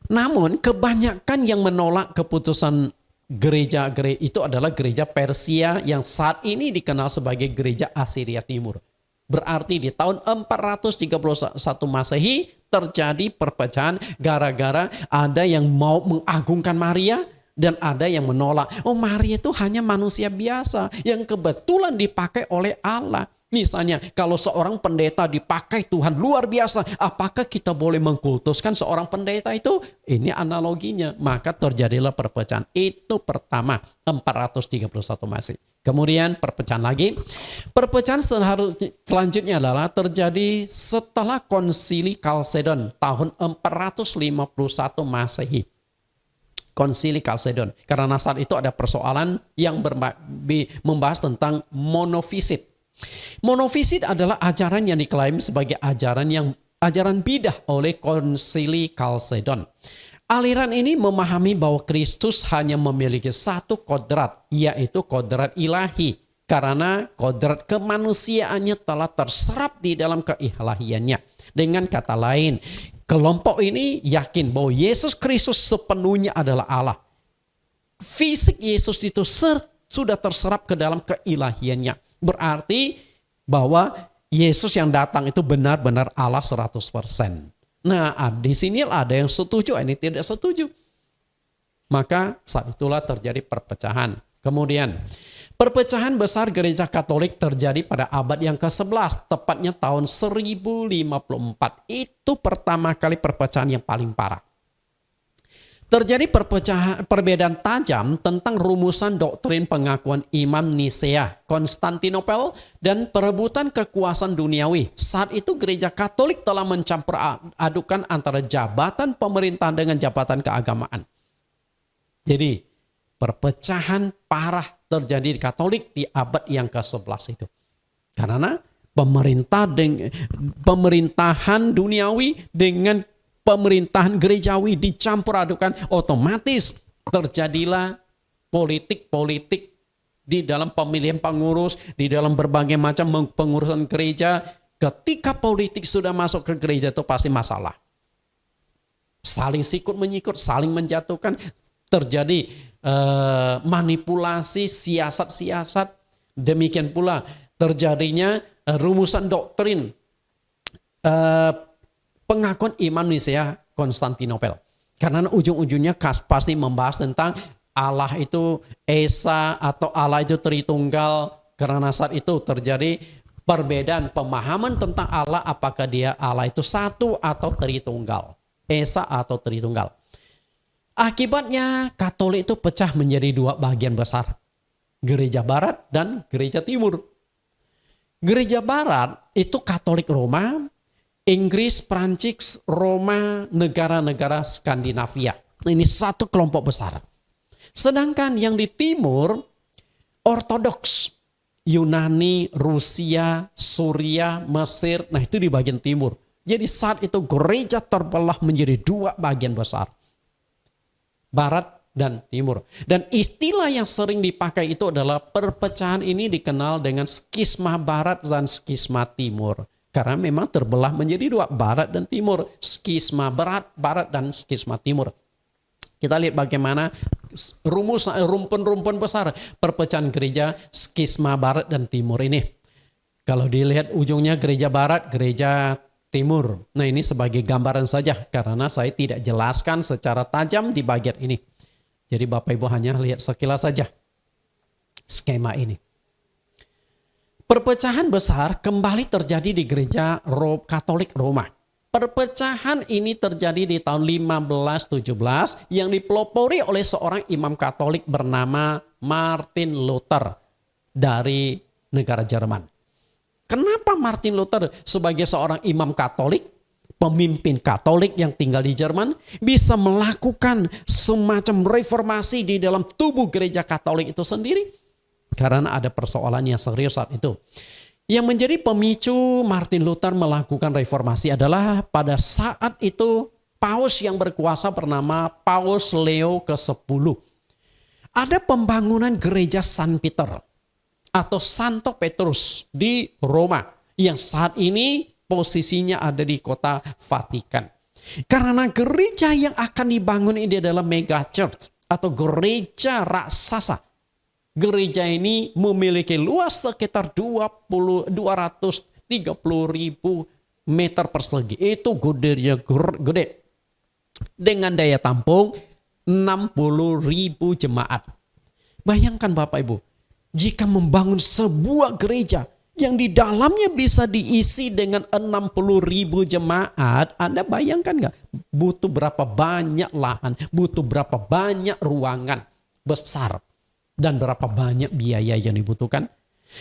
namun kebanyakan yang menolak keputusan gereja itu adalah gereja Persia yang saat ini dikenal sebagai gereja Asiria Timur. Berarti di tahun 431 Masehi terjadi perpecahan gara-gara ada yang mau mengagungkan Maria dan ada yang menolak. Oh, Maria itu hanya manusia biasa yang kebetulan dipakai oleh Allah. Misalnya kalau seorang pendeta dipakai Tuhan luar biasa, apakah kita boleh mengkultuskan seorang pendeta itu? Ini analoginya. Maka terjadilah perpecahan. Itu pertama 431 Masehi. Kemudian perpecahan lagi. Perpecahan selanjutnya adalah terjadi setelah Konsili Kalsedon tahun 451 Masehi. Konsili Kalsedon. Karena saat itu ada persoalan yang membahas tentang monofisit. Monofisit adalah ajaran yang diklaim sebagai ajaran bidah oleh Konsili Kalsedon. Aliran ini memahami bahwa Kristus hanya memiliki satu kodrat, yaitu kodrat ilahi. Karena kodrat kemanusiaannya telah terserap di dalam keilahiannya. Dengan kata lain, kelompok ini yakin bahwa Yesus Kristus sepenuhnya adalah Allah. Fisik Yesus itu sudah terserap ke dalam keilahiannya. Berarti bahwa Yesus yang datang itu benar-benar Allah 100%. Nah, di sini ada yang setuju, ini tidak setuju. Maka saat itulah terjadi perpecahan. Kemudian, perpecahan besar gereja Katolik terjadi pada abad yang ke-11, tepatnya tahun 1054. Itu pertama kali perpecahan yang paling parah. Terjadi perbedaan tajam tentang rumusan doktrin pengakuan Imam Nisea, Konstantinopel, dan perebutan kekuasaan duniawi. Saat itu gereja Katolik telah mencampur adukan antara jabatan pemerintahan dengan jabatan keagamaan. Jadi perpecahan parah terjadi di Katolik di abad yang ke-11 itu. Karena pemerintahan duniawi dengan pemerintahan gerejawi dicampur adukan, otomatis terjadilah politik-politik di dalam pemilihan pengurus, di dalam berbagai macam pengurusan gereja. Ketika politik sudah masuk ke gereja itu pasti masalah. Saling sikut menyikut, saling menjatuhkan, terjadi manipulasi siasat-siasat. Demikian pula terjadinya rumusan doktrin pengakuan Imam Nisea Konstantinopel. Karena ujung-ujungnya pasti membahas tentang Allah itu Esa atau Allah itu Tritunggal. Karena saat itu terjadi perbedaan pemahaman tentang Allah, apakah dia Allah itu satu atau Tritunggal. Esa atau Tritunggal. Akibatnya Katolik itu pecah menjadi dua bagian besar. Gereja Barat dan Gereja Timur. Gereja Barat itu Katolik Roma, Inggris, Prancis, Roma, negara-negara Skandinavia. Ini satu kelompok besar. Sedangkan yang di timur, Ortodoks, Yunani, Rusia, Suria, Mesir. Nah, itu di bagian timur. Jadi saat itu gereja terbelah menjadi dua bagian besar. Barat dan timur. Dan istilah yang sering dipakai itu adalah perpecahan ini dikenal dengan skisma Barat dan skisma Timur. Karena memang terbelah menjadi dua, Barat dan Timur. Skisma Barat dan skisma Timur. Kita lihat bagaimana rumpun-rumpun besar perpecahan gereja skisma Barat dan Timur ini. Kalau dilihat ujungnya gereja Barat, gereja Timur. Nah, ini sebagai gambaran saja karena saya tidak jelaskan secara tajam di bagian ini. Jadi Bapak Ibu hanya lihat sekilas saja skema ini. Perpecahan besar kembali terjadi di gereja Katolik Roma. Perpecahan ini terjadi di tahun 1517 yang dipelopori oleh seorang imam Katolik bernama Martin Luther dari negara Jerman. Kenapa Martin Luther sebagai seorang imam Katolik, pemimpin Katolik yang tinggal di Jerman, bisa melakukan semacam reformasi di dalam tubuh gereja Katolik itu sendiri? Karena ada persoalan yang serius saat itu. Yang menjadi pemicu Martin Luther melakukan reformasi adalah pada saat itu Paus yang berkuasa bernama Paus Leo ke-10. Ada pembangunan gereja San Peter atau Santo Petrus di Roma yang saat ini posisinya ada di kota Vatikan. Karena gereja yang akan dibangun ini adalah mega church atau gereja raksasa. Gereja ini memiliki luas sekitar 230 30.000 meter persegi. Itu gedenya gede. Dengan daya tampung 60.000 jemaat. Bayangkan Bapak Ibu, jika membangun sebuah gereja yang di dalamnya bisa diisi dengan 60.000 jemaat, Anda bayangkan nggak? Butuh berapa banyak lahan, butuh berapa banyak ruangan besar, dan berapa banyak biaya yang dibutuhkan.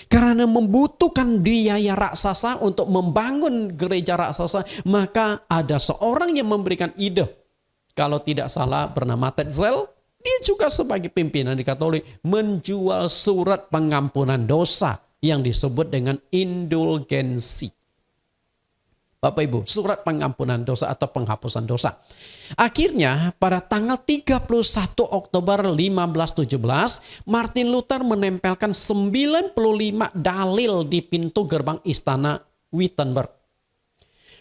Karena membutuhkan biaya raksasa untuk membangun gereja raksasa, maka ada seorang yang memberikan ide. Kalau tidak salah bernama Tetzel, dia juga sebagai pimpinan di Katolik menjual surat pengampunan dosa yang disebut dengan indulgensi. Bapak Ibu, surat pengampunan dosa atau penghapusan dosa. Akhirnya pada tanggal 31 Oktober 1517, Martin Luther menempelkan 95 dalil di pintu gerbang istana Wittenberg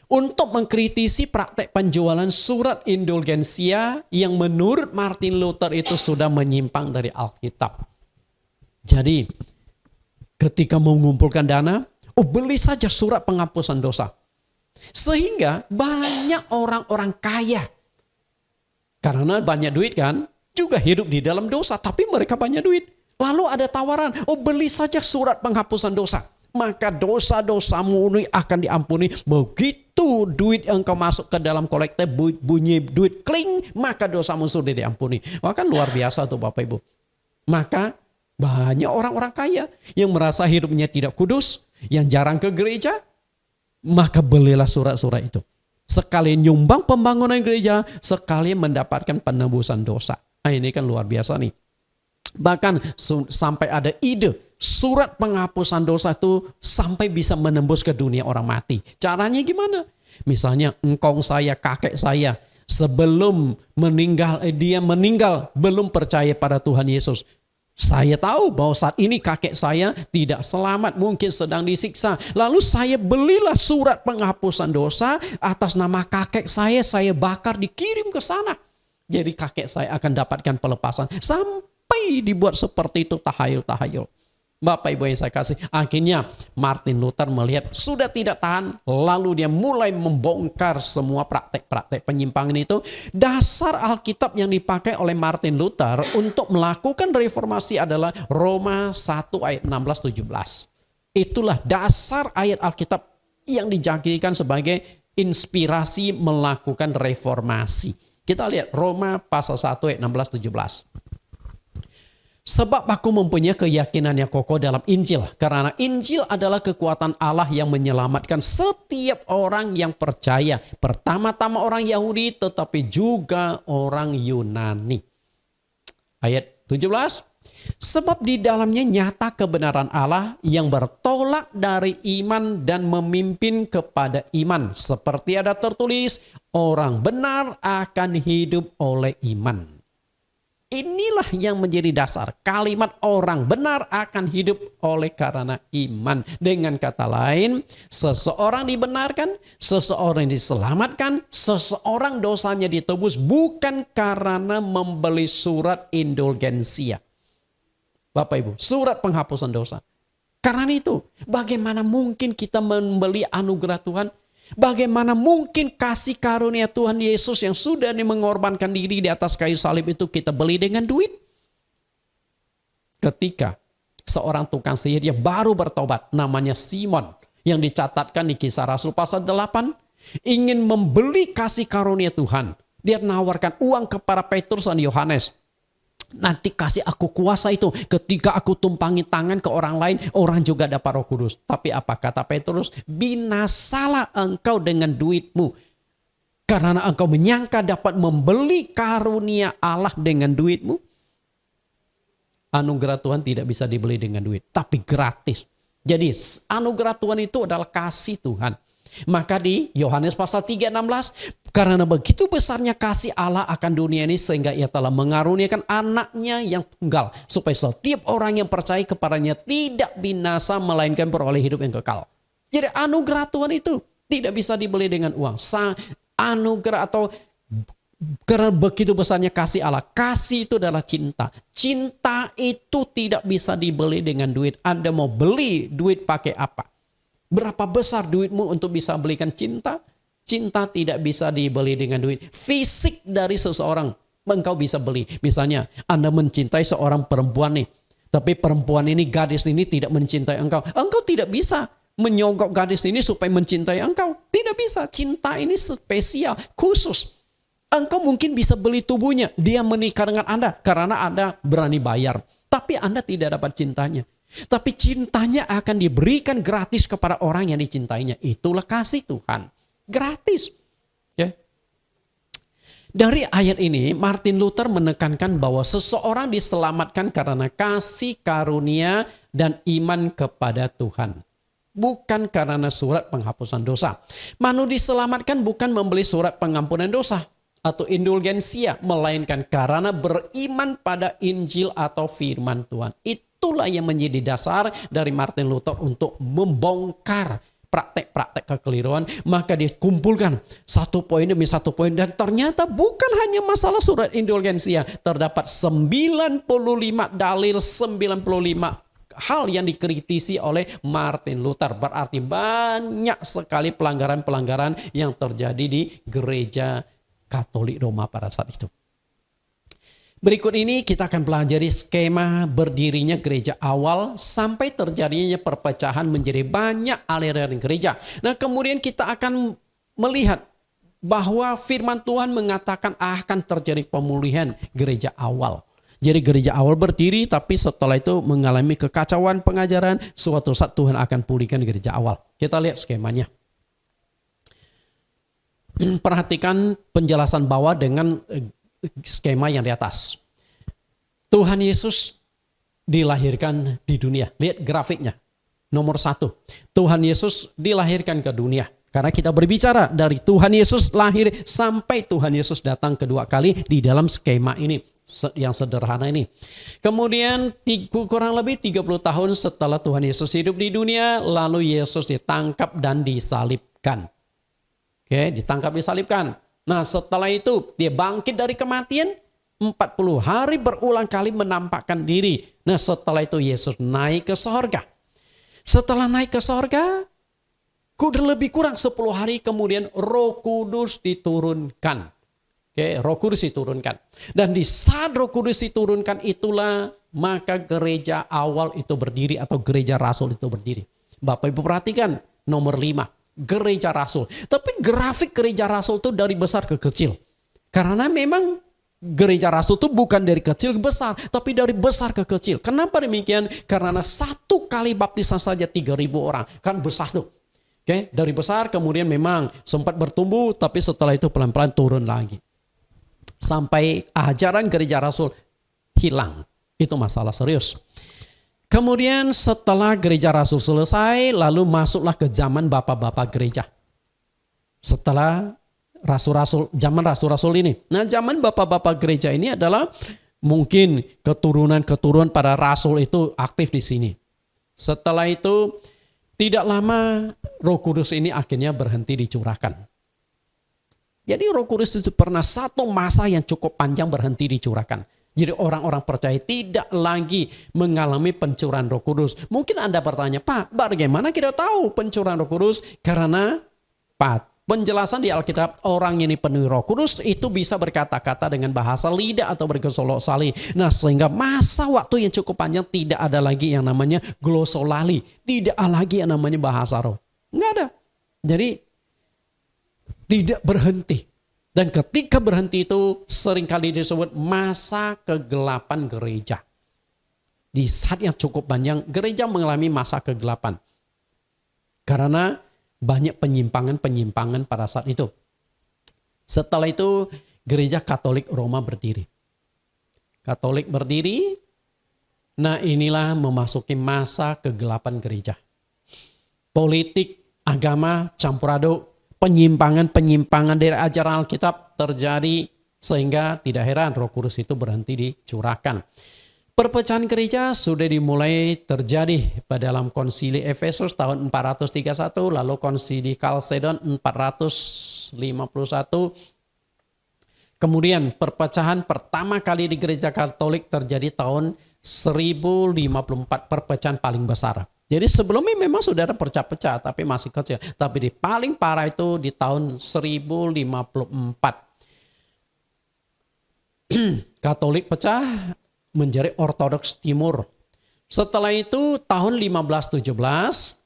untuk mengkritisi praktek penjualan surat indulgensia yang menurut Martin Luther itu sudah menyimpang dari Alkitab. Jadi ketika mengumpulkan dana, beli saja surat penghapusan dosa. Sehingga banyak orang-orang kaya, karena banyak duit kan, juga hidup di dalam dosa, tapi mereka banyak duit. Lalu ada tawaran, beli saja surat penghapusan dosa. Maka dosa-dosamu ini akan diampuni. Begitu duit engkau masuk ke dalam kolektif, bunyi duit kling, maka dosamu sudah diampuni. Wah, kan luar biasa tuh Bapak Ibu. Maka banyak orang-orang kaya yang merasa hidupnya tidak kudus, yang jarang ke gereja, maka belilah surat-surat itu. Sekali nyumbang pembangunan gereja, sekali mendapatkan penebusan dosa. Nah, ini kan luar biasa nih. Bahkan sampai ada ide surat penghapusan dosa itu sampai bisa menembus ke dunia orang mati. Caranya gimana? Misalnya engkong saya, kakek saya, sebelum meninggal, dia meninggal belum percaya pada Tuhan Yesus. Saya tahu bahwa saat ini kakek saya tidak selamat, mungkin sedang disiksa. Lalu saya belilah surat penghapusan dosa atas nama kakek saya bakar, dikirim ke sana. Jadi kakek saya akan dapatkan pelepasan. Sampai dibuat seperti itu tahayul-tahayul. Bapak Ibu yang saya kasih, akhirnya Martin Luther melihat sudah tidak tahan, lalu dia mulai membongkar semua praktek-praktek penyimpangan itu. Dasar Alkitab yang dipakai oleh Martin Luther untuk melakukan reformasi adalah Roma 1 ayat 16-17. Itulah dasar ayat Alkitab yang dijadikan sebagai inspirasi melakukan reformasi. Kita lihat Roma pasal 1 ayat 16-17. Sebab aku mempunyai keyakinan yang kokoh dalam Injil. Karena Injil adalah kekuatan Allah yang menyelamatkan setiap orang yang percaya. Pertama-tama orang Yahudi tetapi juga orang Yunani. Ayat 17. Sebab di dalamnya nyata kebenaran Allah yang bertolak dari iman dan memimpin kepada iman. Seperti ada tertulis, orang benar akan hidup oleh iman. Inilah yang menjadi dasar. Kalimat orang benar akan hidup oleh karena iman. Dengan kata lain, seseorang dibenarkan, seseorang diselamatkan, seseorang dosanya ditebus bukan karena membeli surat indulgensia. Bapak Ibu, surat penghapusan dosa. Karena itu, bagaimana mungkin kita membeli anugerah Tuhan? Bagaimana mungkin kasih karunia Tuhan Yesus yang sudah mengorbankan diri di atas kayu salib itu kita beli dengan duit? Ketika seorang tukang sihir yang baru bertobat, namanya Simon, yang dicatatkan di Kisah Rasul pasal 8, ingin membeli kasih karunia Tuhan. Dia menawarkan uang kepada Petrus dan Yohanes. Nanti kasih aku kuasa itu. Ketika aku tumpangi tangan ke orang lain, orang juga dapat Roh Kudus. Tapi apa kata Petrus? Binasalah engkau dengan duitmu. Karena engkau menyangka dapat membeli karunia Allah dengan duitmu. Anugerah Tuhan tidak bisa dibeli dengan duit, tapi gratis. Jadi anugerah Tuhan itu adalah kasih Tuhan. Maka di Yohanes pasal 3:16, karena begitu besarnya kasih Allah akan dunia ini sehingga ia telah mengaruniakan anaknya yang tunggal. Supaya setiap orang yang percaya kepadanya tidak binasa melainkan beroleh hidup yang kekal. Jadi anugerah Tuhan itu tidak bisa dibeli dengan uang. Anugerah atau karena begitu besarnya kasih Allah. Kasih itu adalah cinta. Cinta itu tidak bisa dibeli dengan duit. Anda mau beli duit pakai apa? Berapa besar duitmu untuk bisa belikan cinta? Cinta tidak bisa dibeli dengan duit. Fisik dari seseorang engkau bisa beli. Misalnya Anda mencintai seorang perempuan nih. Tapi perempuan ini, gadis ini tidak mencintai engkau. Engkau tidak bisa menyogok gadis ini supaya mencintai engkau. Tidak bisa. Cinta ini spesial, khusus. Engkau mungkin bisa beli tubuhnya. Dia menikah dengan Anda karena Anda berani bayar. Tapi Anda tidak dapat cintanya. Tapi cintanya akan diberikan gratis kepada orang yang dicintainya. Itulah kasih Tuhan. Gratis. Ya. Dari ayat ini Martin Luther menekankan bahwa seseorang diselamatkan karena kasih karunia dan iman kepada Tuhan. Bukan karena surat penghapusan dosa. Manusia diselamatkan bukan membeli surat pengampunan dosa atau indulgensia, melainkan karena beriman pada Injil atau firman Tuhan. Itulah yang menjadi dasar dari Martin Luther untuk membongkar praktek-praktek kekeliruan. Maka dikumpulkan satu poin demi satu poin. Dan ternyata bukan hanya masalah surat indulgensia. Terdapat 95 dalil, 95 hal yang dikritisi oleh Martin Luther. Berarti banyak sekali pelanggaran-pelanggaran yang terjadi di gereja Katolik Roma pada saat itu. Berikut ini kita akan pelajari skema berdirinya gereja awal sampai terjadinya perpecahan menjadi banyak aliran gereja. Nah, kemudian kita akan melihat bahwa firman Tuhan mengatakan akan terjadi pemulihan gereja awal. Jadi gereja awal berdiri tapi setelah itu mengalami kekacauan pengajaran, suatu saat Tuhan akan pulihkan gereja awal. Kita lihat skemanya. Perhatikan penjelasan bawah dengan skema yang di atas. Tuhan Yesus dilahirkan di dunia. Lihat grafiknya. Nomor 1. Tuhan Yesus dilahirkan ke dunia. Karena kita berbicara dari Tuhan Yesus lahir sampai Tuhan Yesus datang kedua kali di dalam skema ini. Yang sederhana ini. Kemudian kurang lebih 30 tahun setelah Tuhan Yesus hidup di dunia. Lalu Yesus ditangkap dan disalibkan. Oke, ditangkap disalibkan. Nah, setelah itu dia bangkit dari kematian, 40 hari berulang kali menampakkan diri. Nah, setelah itu Yesus naik ke sorga. Setelah naik ke sorga, lebih kurang 10 hari kemudian Roh Kudus diturunkan. Oke, Roh Kudus diturunkan. Dan di saat Roh Kudus diturunkan itulah maka gereja awal itu berdiri atau gereja rasul itu berdiri. Bapak Ibu perhatikan nomor 5. Gereja rasul. Tapi grafik gereja rasul itu dari besar ke kecil. Karena memang gereja rasul itu bukan dari kecil ke besar. Tapi dari besar ke kecil. Kenapa demikian? Karena satu kali baptisan saja 3.000 orang. Kan besar tuh. Oke, dari besar kemudian memang sempat bertumbuh. Tapi setelah itu pelan-pelan turun lagi. Sampai ajaran gereja rasul hilang. Itu masalah serius. Kemudian setelah gereja rasul selesai, lalu masuklah ke zaman bapak-bapak gereja. Setelah zaman rasul-rasul ini. Nah, zaman bapak-bapak gereja ini adalah mungkin keturunan-keturunan para rasul itu aktif di sini. Setelah itu tidak lama Roh Kudus ini akhirnya berhenti dicurahkan. Jadi Roh Kudus itu pernah satu masa yang cukup panjang berhenti dicurahkan. Jadi orang-orang percaya tidak lagi mengalami pencurahan Roh Kudus. Mungkin Anda bertanya, Pak, bagaimana kita tahu pencurahan Roh Kudus? Karena penjelasan di Alkitab, orang yang dipenuhi Roh Kudus itu bisa berkata-kata dengan bahasa lidah atau berglosolali. Nah, sehingga masa waktu yang cukup panjang tidak ada lagi yang namanya glosolali. Tidak ada lagi yang namanya bahasa roh. Nggak ada. Jadi tidak berhenti. Dan ketika berhenti itu seringkali disebut masa kegelapan gereja. Di saat yang cukup panjang gereja mengalami masa kegelapan. Karena banyak penyimpangan-penyimpangan pada saat itu. Setelah itu gereja Katolik Roma berdiri. Katolik berdiri. Nah, inilah memasuki masa kegelapan gereja. Politik, agama, campur aduk. Penyimpangan-penyimpangan dari ajaran Alkitab terjadi sehingga tidak heran Roh Kudus itu berhenti dicurahkan. Perpecahan gereja sudah dimulai terjadi pada dalam konsili Efesus tahun 431, lalu konsili Kalsedon 451. Kemudian perpecahan pertama kali di gereja Katolik terjadi tahun 1054, perpecahan paling besar. Jadi sebelumnya memang saudara pecah-pecah tapi masih kecil. Tapi di paling parah itu di tahun 1054. Katolik pecah menjadi Ortodoks Timur. Setelah itu tahun 1517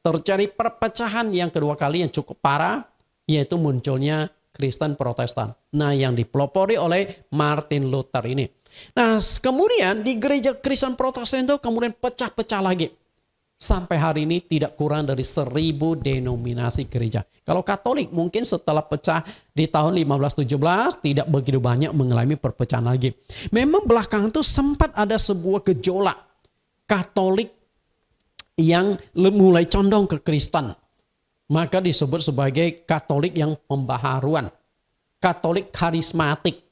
terjadi perpecahan yang kedua kali yang cukup parah, yaitu munculnya Kristen Protestan. Nah, yang dipelopori oleh Martin Luther ini. Nah, kemudian di gereja Kristen Protestan itu kemudian pecah-pecah lagi. Sampai hari ini tidak kurang dari 1000 denominasi gereja. Kalau Katolik mungkin setelah pecah di tahun 1517 tidak begitu banyak mengalami perpecahan lagi. Memang belakangan itu sempat ada sebuah gejolak Katolik yang mulai condong ke Kristen. Maka disebut sebagai Katolik yang pembaharuan. Katolik karismatik.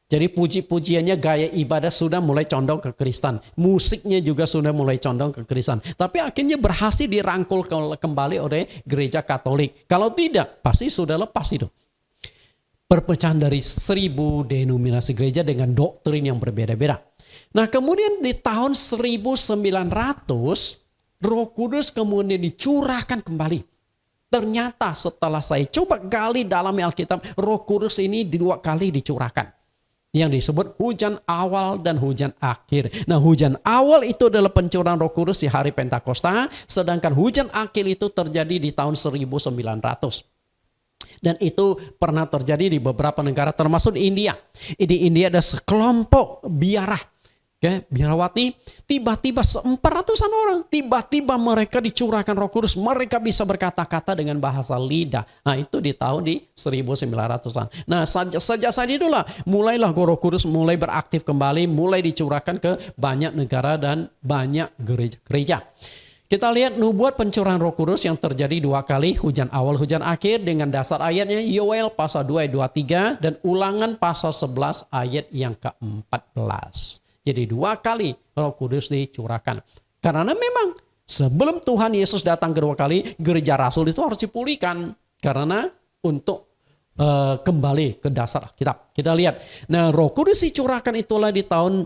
Jadi puji-pujiannya, gaya ibadah sudah mulai condong ke Kristen. Musiknya juga sudah mulai condong ke Kristen. Tapi akhirnya berhasil dirangkul kembali oleh gereja Katolik. Kalau tidak, pasti sudah lepas itu. Perpecahan dari 1000 denominasi gereja dengan doktrin yang berbeda-beda. Nah, kemudian di tahun 1900, Roh Kudus kemudian dicurahkan kembali. Ternyata setelah saya coba gali dalam Alkitab, Roh Kudus ini 2 kali dicurahkan. Yang disebut hujan awal dan hujan akhir. Nah, hujan awal itu adalah pencurahan Roh Kudus di hari Pentakosta, sedangkan hujan akhir itu terjadi di tahun 1900. Dan itu pernah terjadi di beberapa negara termasuk di India. Di India ada sekelompok biarah. Biarawati, tiba-tiba 400-an orang, tiba-tiba mereka dicurahkan Roh Kudus, mereka bisa berkata-kata dengan bahasa lidah. Nah, itu di tahun di 1900-an. Nah, sejak saat itulah mulailah Roh Kudus mulai beraktif kembali, mulai dicurahkan ke banyak negara dan banyak gereja. Kita lihat nubuat pencurahan Roh Kudus yang terjadi 2 kali, hujan awal, hujan akhir, dengan dasar ayatnya Yoel pasal 2 ayat 23 dan Ulangan pasal 11 ayat yang ke-14. Jadi 2 kali Roh Kudus dicurahkan. Karena memang sebelum Tuhan Yesus datang kedua kali, gereja rasul itu harus dipulihkan. Karena untuk kembali ke dasar Alkitab. Kita lihat. Nah, Roh Kudus dicurahkan itulah di tahun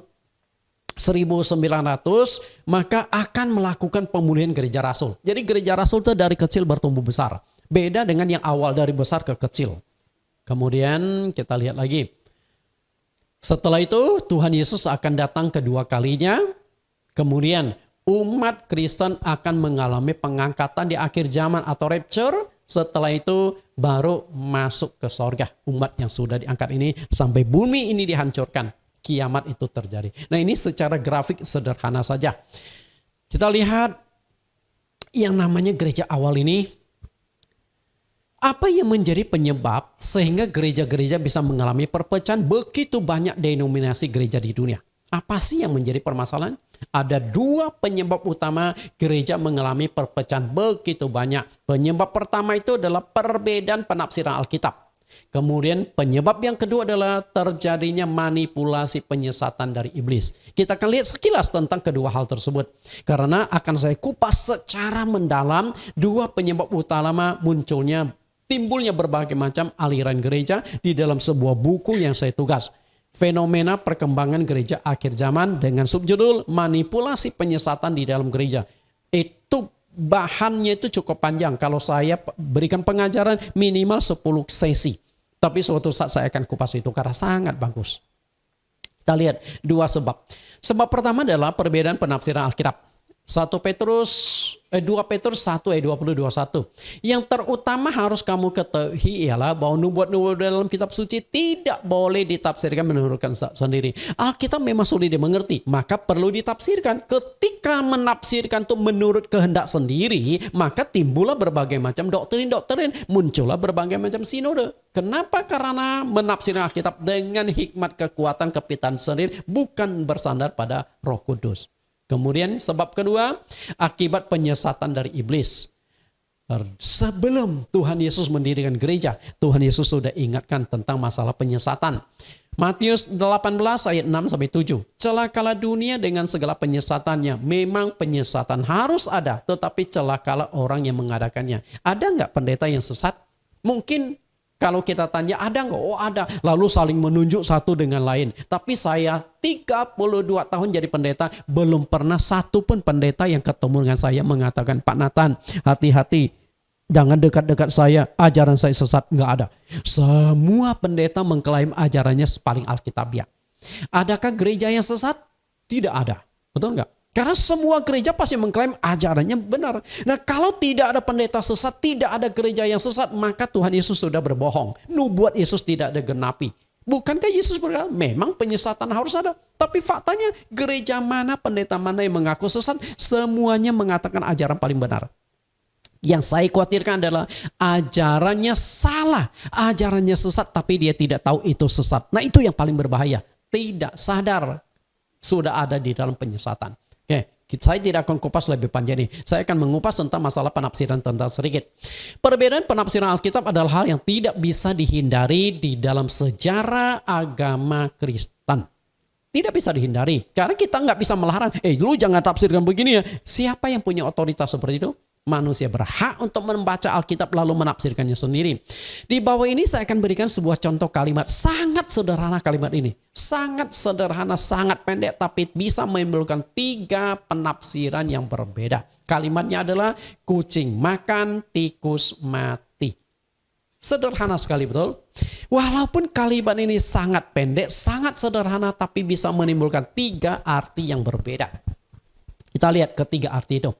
1900, maka akan melakukan pemulihan gereja rasul. Jadi gereja rasul itu dari kecil bertumbuh besar. Beda dengan yang awal dari besar ke kecil. Kemudian kita lihat lagi. Setelah itu Tuhan Yesus akan datang kedua kalinya. Kemudian umat Kristen akan mengalami pengangkatan di akhir zaman atau rapture. Setelah itu baru masuk ke sorga. Umat yang sudah diangkat ini sampai bumi ini dihancurkan. Kiamat itu terjadi. Nah, ini secara grafik sederhana saja. Kita lihat yang namanya gereja awal ini. Apa yang menjadi penyebab sehingga gereja-gereja bisa mengalami perpecahan begitu banyak denominasi gereja di dunia? Apa sih yang menjadi permasalahan? Ada 2 penyebab utama gereja mengalami perpecahan begitu banyak. Penyebab pertama itu adalah perbedaan penafsiran Alkitab. Kemudian penyebab yang kedua adalah terjadinya manipulasi penyesatan dari iblis. Kita akan lihat sekilas tentang kedua hal tersebut. Karena akan saya kupas secara mendalam 2 penyebab utama timbulnya berbagai macam aliran gereja di dalam sebuah buku yang saya tugas. Fenomena perkembangan gereja akhir zaman dengan subjudul manipulasi penyesatan di dalam gereja. Itu bahannya itu cukup panjang. Kalau saya berikan pengajaran minimal 10 sesi. Tapi suatu saat saya akan kupas itu karena sangat bagus. Kita lihat 2 sebab. Sebab pertama adalah perbedaan penafsiran Alkitab. 2 Petrus 1 ayat 20-21. Yang terutama harus kamu ketahui ialah bahwa nubuat-nubuat dalam kitab suci tidak boleh ditafsirkan menurut sendiri. Alkitab memang sulit dimengerti, maka perlu ditafsirkan. Ketika menafsirkan itu menurut kehendak sendiri, maka timbullah berbagai macam doktrin-doktrin, muncullah berbagai macam sinode. Kenapa? Karena menafsirkan Alkitab dengan hikmat, kekuatan, kepitan sendiri, bukan bersandar pada Roh Kudus. Kemudian sebab kedua, akibat penyesatan dari iblis. Sebelum Tuhan Yesus mendirikan gereja, Tuhan Yesus sudah ingatkan tentang masalah penyesatan. Matius 18 ayat 6-7. Celakalah dunia dengan segala penyesatannya. Memang penyesatan harus ada, tetapi celakalah orang yang mengadakannya. Ada nggak pendeta yang sesat? Mungkin Kalau kita tanya ada nggak? Oh ada. Lalu saling menunjuk satu dengan lain. Tapi saya 32 tahun jadi pendeta, belum pernah satu pun pendeta yang ketemu dengan saya mengatakan, Pak Nathan, hati-hati. Jangan dekat-dekat saya, ajaran saya sesat. Nggak ada. Semua pendeta mengklaim ajarannya paling alkitabiah. Adakah gereja yang sesat? Tidak ada. Betul nggak? Karena semua gereja pasti mengklaim ajarannya benar. Nah kalau tidak ada pendeta sesat, tidak ada gereja yang sesat, maka Tuhan Yesus sudah berbohong. Nubuat Yesus tidak digenapi. Bukankah Yesus berkata, memang penyesatan harus ada. Tapi faktanya gereja mana, pendeta mana yang mengaku sesat, semuanya mengatakan ajaran paling benar. Yang saya khawatirkan adalah ajarannya salah, ajarannya sesat, tapi dia tidak tahu itu sesat. Nah itu yang paling berbahaya. Tidak sadar sudah ada di dalam penyesatan. Oke, saya tidak akan kupas lebih panjang ini. Saya akan mengupas tentang masalah penafsiran tentang sedikit. Perbedaan penafsiran Alkitab adalah hal yang tidak bisa dihindari di dalam sejarah agama Kristen. Tidak bisa dihindari. Karena kita nggak bisa melarang, lu jangan tafsirkan begini ya. Siapa yang punya otoritas seperti itu? Manusia berhak untuk membaca Alkitab lalu menafsirkannya sendiri. Di bawah ini saya akan berikan sebuah contoh kalimat. Sangat sederhana kalimat ini. Sangat sederhana, sangat pendek, tapi bisa menimbulkan 3 penafsiran yang berbeda. Kalimatnya adalah kucing makan, tikus mati. Sederhana sekali, betul? Walaupun kalimat ini sangat pendek, sangat sederhana, tapi bisa menimbulkan 3 arti yang berbeda. Kita lihat ketiga arti itu.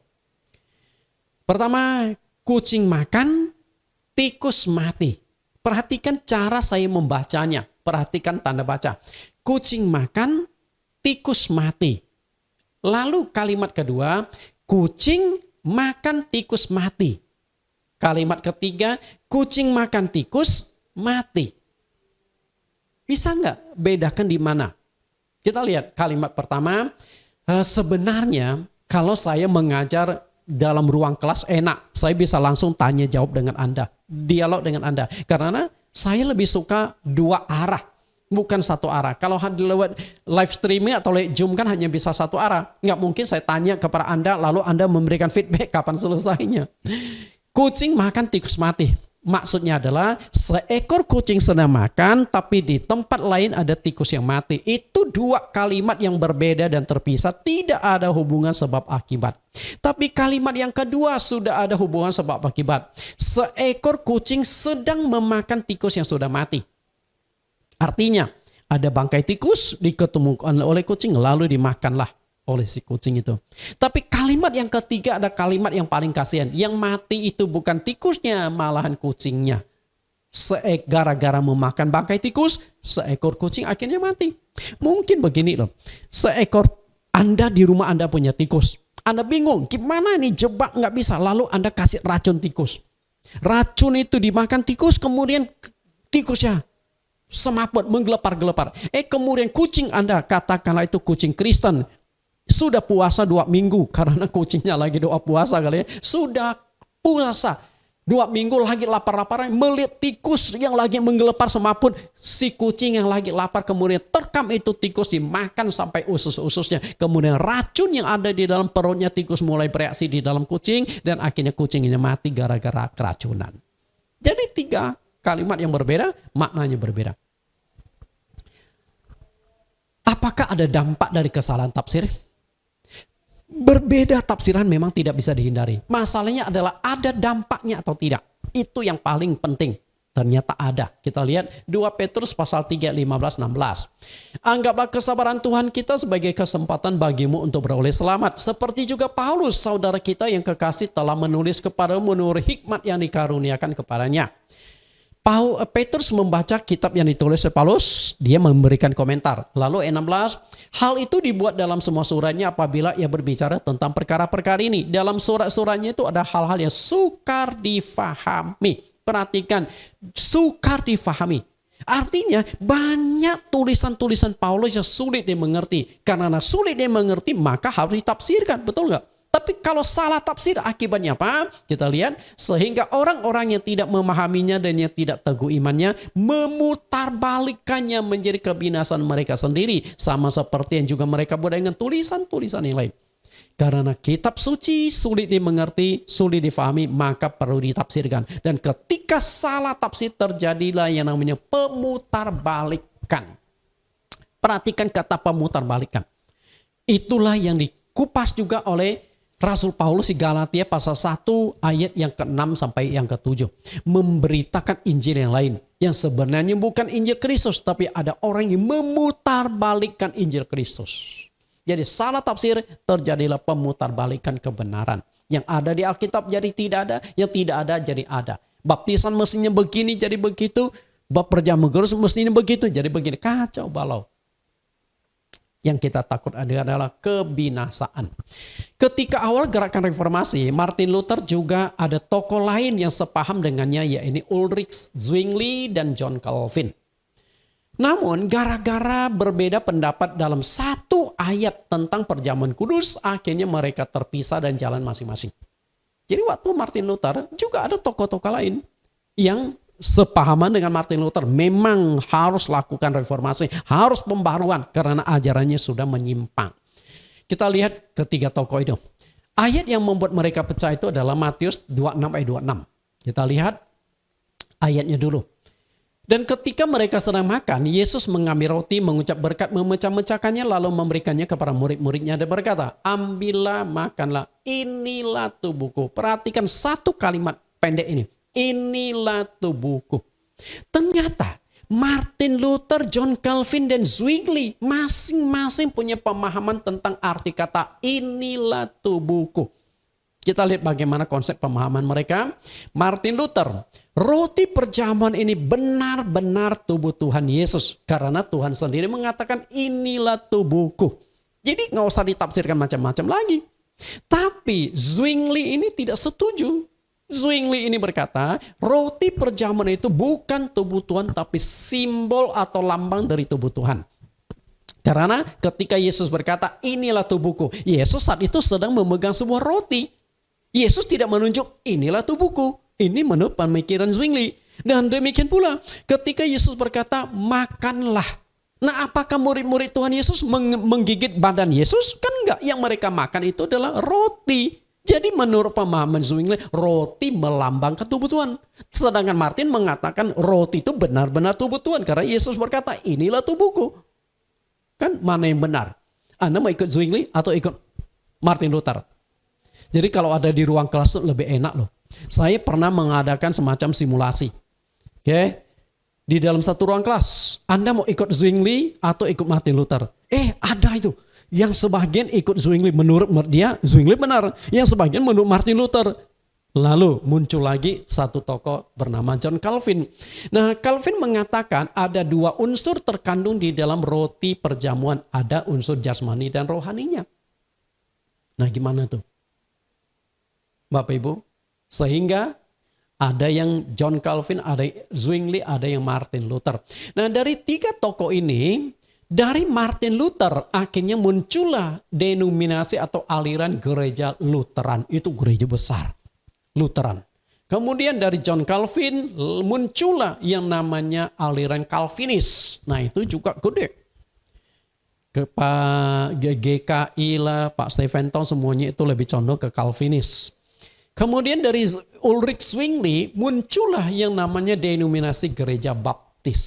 Pertama, kucing makan, tikus mati. Perhatikan cara saya membacanya. Perhatikan tanda baca. Kucing makan, tikus mati. Lalu kalimat kedua, kucing makan, tikus mati. Kalimat ketiga, kucing makan, tikus mati. Bisa nggak bedakan di mana? Kita lihat kalimat pertama. Sebenarnya kalau saya mengajar dalam ruang kelas enak, saya bisa langsung tanya jawab dengan Anda, dialog dengan Anda, karena saya lebih suka 2 arah, bukan 1 arah. Kalau lewat live streaming atau lewat Zoom kan hanya bisa 1 arah, nggak mungkin saya tanya kepada Anda lalu Anda memberikan feedback kapan selesainya. Kucing makan, tikus mati. Maksudnya adalah seekor kucing sedang makan, tapi di tempat lain ada tikus yang mati. Itu 2 kalimat yang berbeda dan terpisah, tidak ada hubungan sebab akibat. Tapi kalimat yang kedua sudah ada hubungan sebab akibat. Seekor kucing sedang memakan tikus yang sudah mati. Artinya ada bangkai tikus diketemukan oleh kucing lalu dimakanlah oleh si kucing itu. Tapi kalimat yang ketiga ada kalimat yang paling kasihan. Yang mati itu bukan tikusnya, malahan kucingnya. Gara-gara memakan bangkai tikus, seekor kucing akhirnya mati. Mungkin begini loh. Seekor Anda di rumah Anda punya tikus. Anda bingung, gimana nih jebak nggak bisa. Lalu Anda kasih racun tikus. Racun itu dimakan tikus, kemudian tikusnya semaput, menggelepar-gelepar. Kemudian kucing Anda, katakanlah itu kucing Kristen, sudah puasa 2 minggu karena kucingnya lagi doa puasa kali ya. Sudah puasa 2 minggu lagi lapar-lapar, melihat tikus yang lagi menggelepar semaput. Si kucing yang lagi lapar kemudian terkam itu tikus, dimakan sampai usus-ususnya. Kemudian racun yang ada di dalam perutnya tikus mulai bereaksi di dalam kucing dan akhirnya kucingnya mati gara-gara keracunan. Jadi 3 kalimat yang berbeda, maknanya berbeda. Apakah ada dampak dari kesalahan tafsir? Berbeda tafsiran memang tidak bisa dihindari. Masalahnya adalah ada dampaknya atau tidak. Itu yang paling penting. Ternyata ada. Kita lihat 2 Petrus pasal 3, 15-16. Anggaplah kesabaran Tuhan kita sebagai kesempatan bagimu untuk beroleh selamat. Seperti juga Paulus, saudara kita yang kekasih, telah menulis kepadamu menurut hikmat yang dikaruniakan kepadanya. Petrus membaca kitab yang ditulis oleh Paulus, dia memberikan komentar. Lalu 16, hal itu dibuat dalam semua suratnya apabila ia berbicara tentang perkara-perkara ini. Dalam surat-suratnya itu ada hal-hal yang sukar difahami. Perhatikan, sukar difahami. Artinya banyak tulisan-tulisan Paulus yang sulit dimengerti. Karena sulit dimengerti maka harus ditafsirkan, betul nggak? Tapi kalau salah tafsir akibatnya apa? Kita lihat, sehingga orang-orang yang tidak memahaminya dan yang tidak teguh imannya memutarbalikkannya menjadi kebinasan mereka sendiri. Sama seperti yang juga mereka buat dengan tulisan-tulisan yang lain. Karena kitab suci sulit dimengerti, sulit difahami, maka perlu ditafsirkan. Dan ketika salah tafsir terjadilah yang namanya pemutarbalikan. Perhatikan kata pemutarbalikan. Itulah yang dikupas juga oleh Rasul Paulus di Galatia pasal 1 ayat yang ke-6 sampai yang ke-7. Memberitakan Injil yang lain. Yang sebenarnya bukan Injil Kristus, tapi ada orang yang memutarbalikkan Injil Kristus. Jadi salah tafsir, terjadilah pemutarbalikan kebenaran. Yang ada di Alkitab jadi tidak ada, yang tidak ada jadi ada. Baptisan mestinya begini jadi begitu, bab perjamuan kudus mestinya begitu jadi begini. Kacau balau. Yang kita takut adalah kebinasaan. Ketika awal gerakan reformasi, Martin Luther juga ada tokoh lain yang sepaham dengannya, yaitu Ulrich Zwingli dan John Calvin. Namun gara-gara berbeda pendapat dalam satu ayat tentang perjamuan kudus, akhirnya mereka terpisah dan jalan masing-masing. Jadi waktu Martin Luther juga ada tokoh-tokoh lain yang sepahaman dengan Martin Luther. Memang harus lakukan reformasi, harus pembaruan karena ajarannya sudah menyimpang. Kita lihat ketiga tokoh itu. Ayat yang membuat mereka pecah itu adalah Matius 26 ayat 26. Kita lihat ayatnya dulu. Dan ketika mereka sedang makan, Yesus mengambil roti, mengucap berkat, memecah-mecahkannya, lalu memberikannya kepada murid-muridnya dan berkata, ambillah, makanlah, inilah tubuhku. Perhatikan satu kalimat pendek ini, inilah tubuhku. Ternyata Martin Luther, John Calvin, dan Zwingli masing-masing punya pemahaman tentang arti kata inilah tubuhku. Kita lihat bagaimana konsep pemahaman mereka. Martin Luther, roti perjamuan ini benar-benar tubuh Tuhan Yesus. Karena Tuhan sendiri mengatakan inilah tubuhku. Jadi nggak usah ditafsirkan macam-macam lagi. Tapi Zwingli ini tidak setuju. Zwingli ini berkata, roti perjamuan itu bukan tubuh Tuhan tapi simbol atau lambang dari tubuh Tuhan. Karena ketika Yesus berkata inilah tubuhku, Yesus saat itu sedang memegang sebuah roti. Yesus tidak menunjuk inilah tubuhku. Ini menurut pemikiran Zwingli. Dan demikian pula ketika Yesus berkata makanlah. Nah, apakah murid-murid Tuhan Yesus menggigit badan Yesus? Kan enggak. Yang mereka makan itu adalah roti. Jadi menurut pemahaman Zwingli, roti melambangkan tubuh Tuhan. Sedangkan Martin mengatakan roti itu benar-benar tubuh Tuhan. Karena Yesus berkata inilah tubuhku. Kan mana yang benar? Anda mau ikut Zwingli atau ikut Martin Luther? Jadi kalau ada di ruang kelas itu lebih enak loh. Saya pernah mengadakan semacam simulasi. Oke. Di dalam satu ruang kelas. Anda mau ikut Zwingli atau ikut Martin Luther? Ada itu. Yang sebagian ikut Zwingli. Menurut dia Zwingli benar. Yang sebagian menurut Martin Luther. Lalu muncul lagi satu tokoh bernama John Calvin. Nah, Calvin mengatakan ada dua unsur terkandung di dalam roti perjamuan. Ada unsur jasmani dan rohaninya. Nah, gimana tuh? Bapak Ibu, sehingga ada yang John Calvin, ada Zwingli, ada yang Martin Luther. Nah, dari tiga tokoh ini, dari Martin Luther akhirnya muncullah denominasi atau aliran gereja Lutheran. Itu gereja besar, Lutheran. Kemudian dari John Calvin muncullah yang namanya aliran Calvinis. Nah, itu juga gede. Ke Pak GKI lah, Pak Stephenson, semuanya itu lebih condong ke Calvinis. Kemudian dari Ulrich Zwingli muncullah yang namanya denominasi gereja baptis.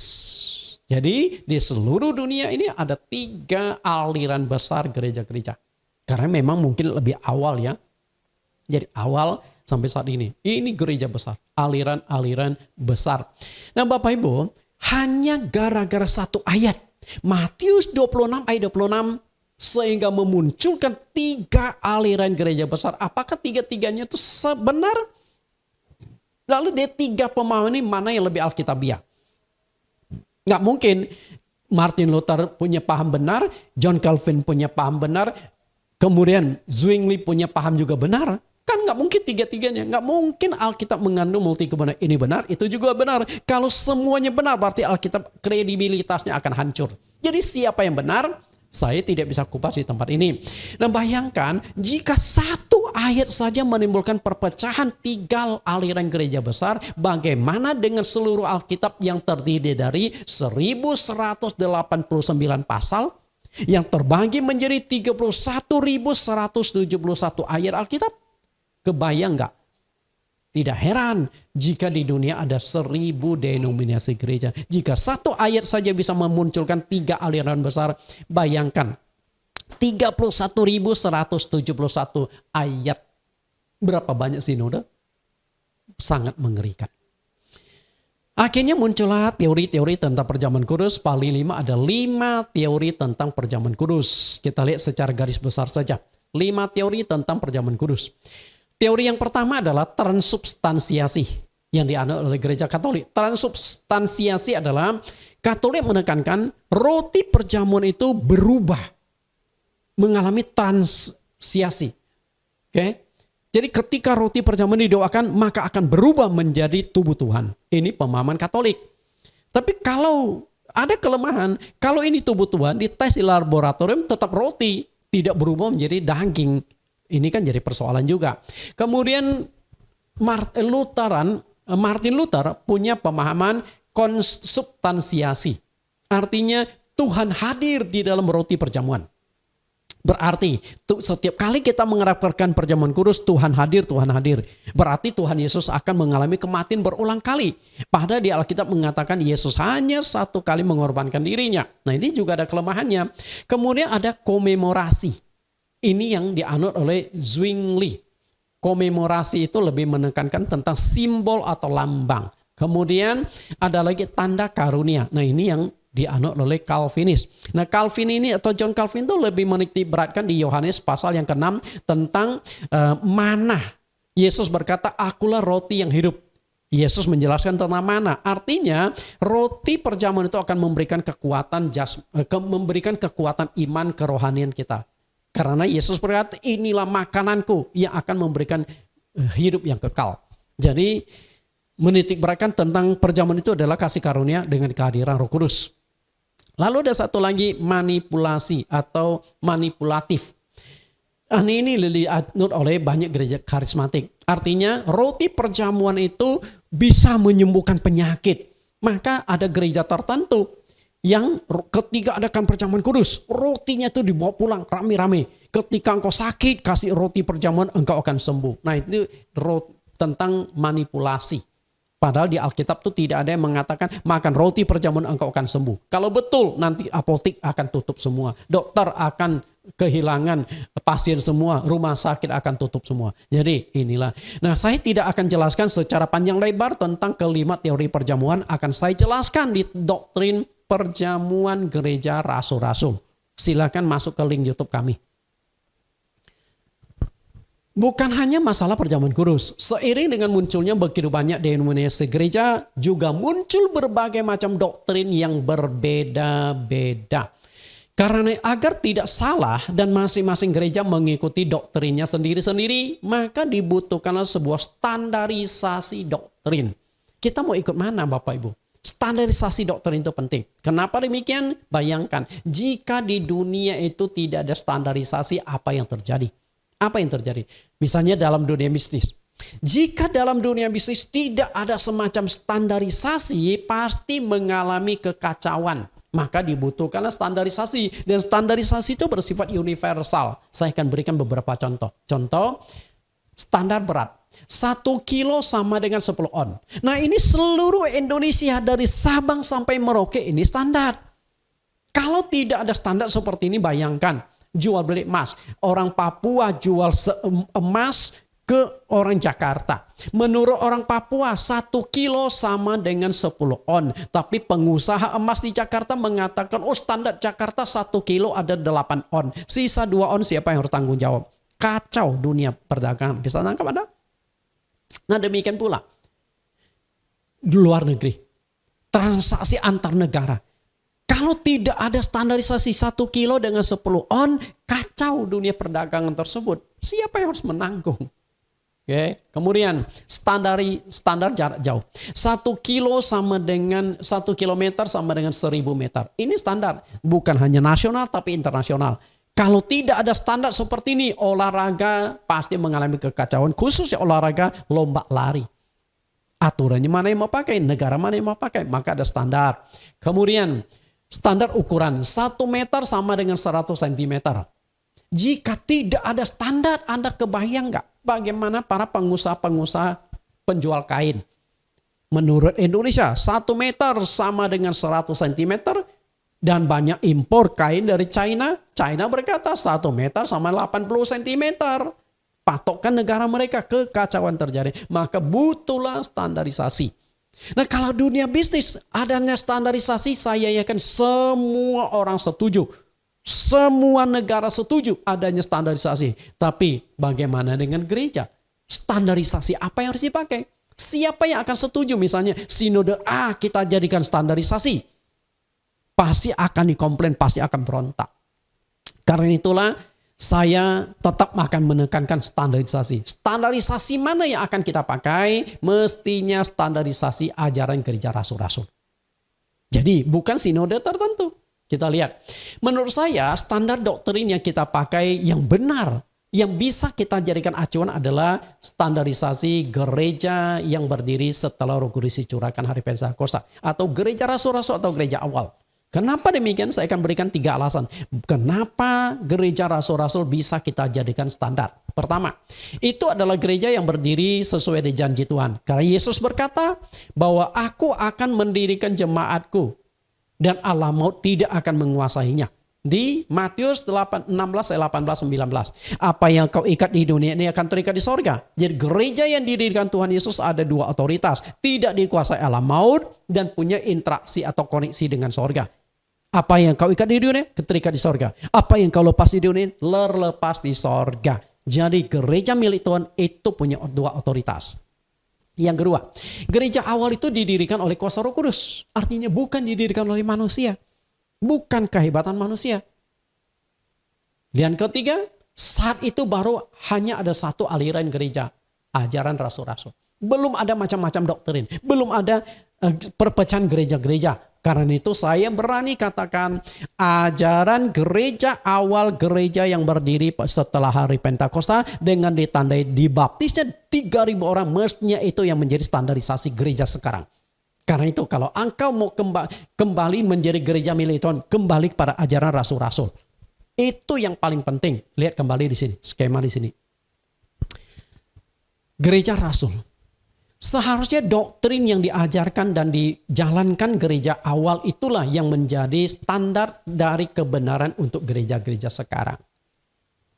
Jadi di seluruh dunia ini ada tiga aliran besar gereja-gereja. Karena memang mungkin lebih awal ya. Jadi awal sampai saat ini. Ini gereja besar. Aliran-aliran besar. Nah Bapak Ibu, hanya gara-gara satu ayat. Matius 26 ayat 26. Sehingga memunculkan tiga aliran gereja besar. Apakah tiga-tiganya itu sebenar? Lalu dari tiga pemahaman ini mana yang lebih alkitabiah? Nggak mungkin Martin Luther punya paham benar, John Calvin punya paham benar, kemudian Zwingli punya paham juga benar. Kan nggak mungkin tiga-tiganya. Nggak mungkin Alkitab mengandung multi kebenaran. Ini benar, itu juga benar. Kalau semuanya benar berarti Alkitab kredibilitasnya akan hancur. Jadi siapa yang benar? Saya tidak bisa kupas di tempat ini. Nah bayangkan jika satu ayat saja menimbulkan perpecahan tiga aliran gereja besar. Bagaimana dengan seluruh Alkitab yang terdiri dari 1189 pasal. yang terbagi menjadi 31.171 ayat Alkitab. Kebayang nggak? Tidak heran jika di dunia ada 1.000 denominasi gereja. Jika satu ayat saja bisa memunculkan 3 aliran besar, bayangkan 31.171 ayat. Berapa banyak sinode? Sangat mengerikan. Akhirnya muncullah teori-teori tentang perjamuan kudus. Paling 5 ada 5 teori tentang perjamuan kudus. Kita lihat secara garis besar saja. 5 teori tentang perjamuan kudus. Teori yang pertama adalah transubstansiasi yang dianut oleh gereja Katolik. Transubstansiasi adalah Katolik menekankan roti perjamuan itu berubah, mengalami transiasi. Oke? Jadi ketika roti perjamuan didoakan, maka akan berubah menjadi tubuh Tuhan. Ini pemahaman Katolik. Tapi kalau ada kelemahan, kalau ini tubuh Tuhan, dites di laboratorium tetap roti, tidak berubah menjadi daging. Ini kan jadi persoalan juga. Kemudian Martin Luther punya pemahaman konsubstansiasi. Artinya Tuhan hadir di dalam roti perjamuan. Berarti setiap kali kita mengerapkan perjamuan kudus, Tuhan hadir, Tuhan hadir. Berarti Tuhan Yesus akan mengalami kematian berulang kali. Padahal di Alkitab mengatakan Yesus hanya 1 kali mengorbankan dirinya. Nah, ini juga ada kelemahannya. Kemudian ada komemorasi. Ini yang dianut oleh Zwingli. Komemorasi itu lebih menekankan tentang simbol atau lambang. Kemudian ada lagi tanda karunia. Nah, ini yang dianut oleh Calvinis. Nah, Calvin ini atau John Calvin itu lebih menitik beratkan di Yohanes pasal yang ke-6 tentang manna. Yesus berkata, akulah roti yang hidup. Yesus menjelaskan tentang manna. Artinya roti perjamuan itu akan memberikan kekuatan memberikan kekuatan iman kerohanian kita. Karena Yesus berkata, inilah makananku yang akan memberikan hidup yang kekal. Jadi menitik beratkan tentang perjamuan itu adalah kasih karunia dengan kehadiran Roh Kudus. Lalu ada satu lagi manipulasi atau manipulatif. Ini dianut oleh banyak gereja karismatik. Artinya roti perjamuan itu bisa menyembuhkan penyakit. Maka ada gereja tertentu yang ketika adakan perjamuan kudus, rotinya itu dibawa pulang rame-rame. Ketika engkau sakit, kasih roti perjamuan, engkau akan sembuh. Nah, itu tentang manipulasi. Padahal di Alkitab itu tidak ada yang mengatakan makan roti perjamuan engkau akan sembuh. Kalau betul nanti apotek akan tutup semua. Dokter akan kehilangan pasien semua. Rumah sakit akan tutup semua. Jadi inilah. Nah, saya tidak akan jelaskan secara panjang lebar tentang kelima teori perjamuan. Akan saya jelaskan di doktrin perjamuan gereja rasul-rasul. Silakan masuk ke link YouTube kami. Bukan hanya masalah perjamuan kudus. Seiring dengan munculnya begitu banyak denominasi gereja, juga muncul berbagai macam doktrin yang berbeda-beda. Karena agar tidak salah dan masing-masing gereja mengikuti doktrinnya sendiri-sendiri, maka dibutuhkanlah sebuah standarisasi doktrin. Kita mau ikut mana Bapak Ibu? Standarisasi doktrin itu penting. Kenapa demikian? Bayangkan, jika di dunia itu tidak ada standarisasi, apa yang terjadi? Apa yang terjadi? Misalnya dalam dunia bisnis. Jika dalam dunia bisnis tidak ada semacam standarisasi, pasti mengalami kekacauan. Maka dibutuhkanlah standarisasi. Dan standarisasi itu bersifat universal. Saya akan berikan beberapa contoh. Contoh, standar berat. 1 kilo sama dengan 10 on. Nah, ini seluruh Indonesia dari Sabang sampai Merauke ini standar. Kalau tidak ada standar seperti ini, bayangkan. Jual beli emas. Orang Papua jual emas ke orang Jakarta. Menurut orang Papua 1 kilo sama dengan 10 on. Tapi pengusaha emas di Jakarta mengatakan, oh standar Jakarta 1 kilo ada 8 on. Sisa 2 on siapa yang harus tanggung jawab? Kacau dunia perdagangan. Bisa tangkap Anda? Nah, demikian pula di luar negeri. Transaksi antar negara. Kalau tidak ada standarisasi 1 kilo dengan 10 on, kacau dunia perdagangan tersebut. Siapa yang harus menanggung? Oke. Kemudian standar jarak jauh. 1 kilo sama dengan 1 kilometer sama dengan 1000 meter. Ini standar. Bukan hanya nasional tapi internasional. Kalau tidak ada standar seperti ini, olahraga pasti mengalami kekacauan. Khususnya olahraga lomba lari. Aturannya mana yang mau pakai, negara mana yang mau pakai, maka ada standar. Kemudian Standar ukuran 1 meter sama dengan 100 cm. Jika tidak ada standar, Anda kebayang nggak bagaimana para pengusaha-pengusaha penjual kain? Menurut Indonesia, 1 meter sama dengan 100 cm dan banyak impor kain dari China. China berkata 1 meter sama 80 cm. Patokan negara mereka, kekacauan terjadi. Maka butuhlah standarisasi. Nah, kalau dunia bisnis adanya standarisasi, saya yakin semua orang setuju. Semua negara setuju adanya standarisasi. Tapi bagaimana dengan gereja? Standarisasi apa yang harus dipakai? Siapa yang akan setuju misalnya sinode A kita jadikan standarisasi? Pasti akan dikomplain, pasti akan berontak. Karena itulah saya tetap akan menekankan standarisasi. Standarisasi mana yang akan kita pakai? Mestinya standarisasi ajaran gereja rasul-rasul. Jadi bukan sinode tertentu. Kita lihat. Menurut saya standar doktrin yang kita pakai yang benar, yang bisa kita jadikan acuan adalah standarisasi gereja yang berdiri setelah Roh Kudus dicurahkan hari Pentakosta. Atau gereja rasul-rasul atau gereja awal. Kenapa demikian? Saya akan berikan 3 alasan. Kenapa gereja rasul-rasul bisa kita jadikan standar? Pertama, itu adalah gereja yang berdiri sesuai dengan janji Tuhan. Karena Yesus berkata bahwa aku akan mendirikan jemaatku dan alam maut tidak akan menguasainya. Di Matius 16 ayat 18-19. Apa yang kau ikat di dunia ini akan terikat di sorga. Jadi gereja yang didirikan Tuhan Yesus ada 2 otoritas. Tidak dikuasai alam maut dan punya interaksi atau koneksi dengan sorga. Apa yang kau ikat di dunia, terikat di sorga. Apa yang kau lepas di dunia, lepas di sorga. Jadi gereja milik Tuhan itu punya 2 otoritas. Yang kedua, gereja awal itu didirikan oleh kuasa Roh Kudus. Artinya bukan didirikan oleh manusia. Bukan kehebatan manusia. Dan ketiga, saat itu baru hanya ada 1 aliran gereja. Ajaran rasul-rasul. Belum ada macam-macam doktrin. Belum ada perpecahan gereja-gereja. Karena itu saya berani katakan ajaran gereja awal, gereja yang berdiri setelah hari Pentakosta dengan ditandai dibaptisnya 3.000 orang, mestinya itu yang menjadi standarisasi gereja sekarang. Karena itu kalau engkau mau kembali menjadi gereja milik Tuhan, kembali kepada ajaran rasul-rasul. Itu yang paling penting. Lihat kembali di sini, skema di sini. Gereja rasul. Seharusnya doktrin yang diajarkan dan dijalankan gereja awal itulah yang menjadi standar dari kebenaran untuk gereja-gereja sekarang.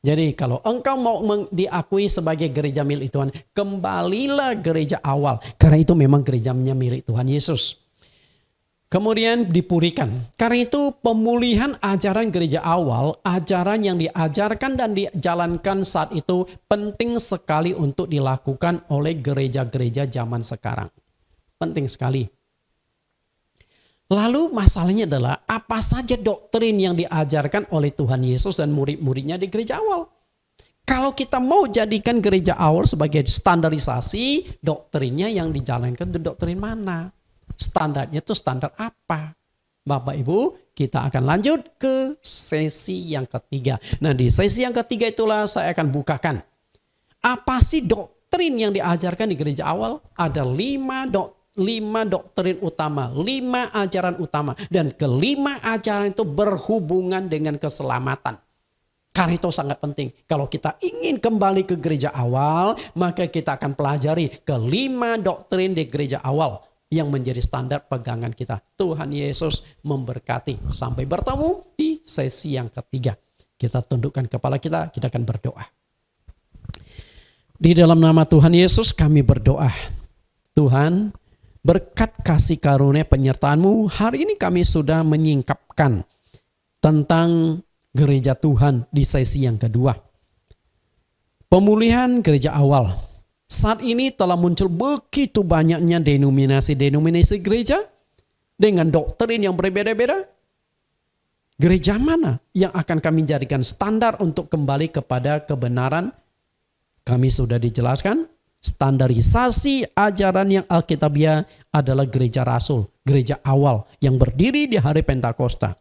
Jadi kalau engkau mau diakui sebagai gereja milik Tuhan, kembalilah gereja awal. Karena itu memang gerejanya milik Tuhan Yesus. Kemudian dipulihkan. Karena itu pemulihan ajaran gereja awal, ajaran yang diajarkan dan dijalankan saat itu penting sekali untuk dilakukan oleh gereja-gereja zaman sekarang. Penting sekali. Lalu masalahnya adalah apa saja doktrin yang diajarkan oleh Tuhan Yesus dan murid-muridnya di gereja awal. Kalau kita mau jadikan gereja awal sebagai standarisasi, doktrinnya yang dijalankan itu doktrin mana? Standarnya itu standar apa? Bapak Ibu, kita akan lanjut ke sesi yang ketiga. Nah, di sesi yang ketiga itulah saya akan bukakan. Apa sih doktrin yang diajarkan di gereja awal? Ada 5 doktrin utama, 5 ajaran utama. Dan kelima ajaran itu berhubungan dengan keselamatan. Karena itu sangat penting. Kalau kita ingin kembali ke gereja awal, maka kita akan pelajari kelima doktrin di gereja awal yang menjadi standar pegangan kita. Tuhan Yesus memberkati. Sampai bertemu di sesi yang ketiga. Kita tundukkan kepala kita akan berdoa. Di dalam nama Tuhan Yesus kami berdoa. Tuhan, berkat kasih karunia penyertaan-Mu, hari ini kami sudah menyingkapkan tentang gereja Tuhan di sesi yang kedua. Pemulihan gereja awal. Saat ini telah muncul begitu banyaknya denominasi gereja dengan doktrin yang berbeda-beda. Gereja mana yang akan kami jadikan standar untuk kembali kepada kebenaran? Kami sudah dijelaskan, standarisasi ajaran yang alkitabiah adalah gereja rasul, gereja awal yang berdiri di hari Pentakosta.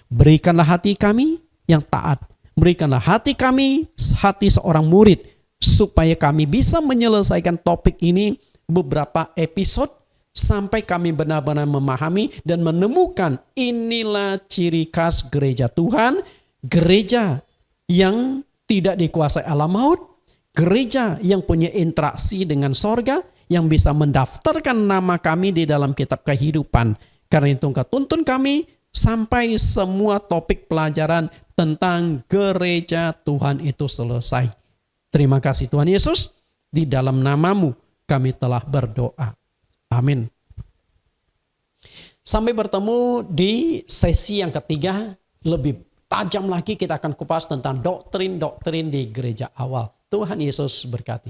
Berikanlah hati kami yang taat, berikanlah hati kami, hati seorang murid, supaya kami bisa menyelesaikan topik ini beberapa episode sampai kami benar-benar memahami dan menemukan inilah ciri khas gereja Tuhan, gereja yang tidak dikuasai alam maut, gereja yang punya interaksi dengan sorga, yang bisa mendaftarkan nama kami di dalam kitab kehidupan. Karena itu engkau tuntun kami sampai semua topik pelajaran tentang gereja Tuhan itu selesai. Terima kasih Tuhan Yesus, di dalam namamu kami telah berdoa. Amin. Sampai bertemu di sesi yang ketiga, lebih tajam lagi kita akan kupas tentang doktrin-doktrin di gereja awal. Tuhan Yesus berkati.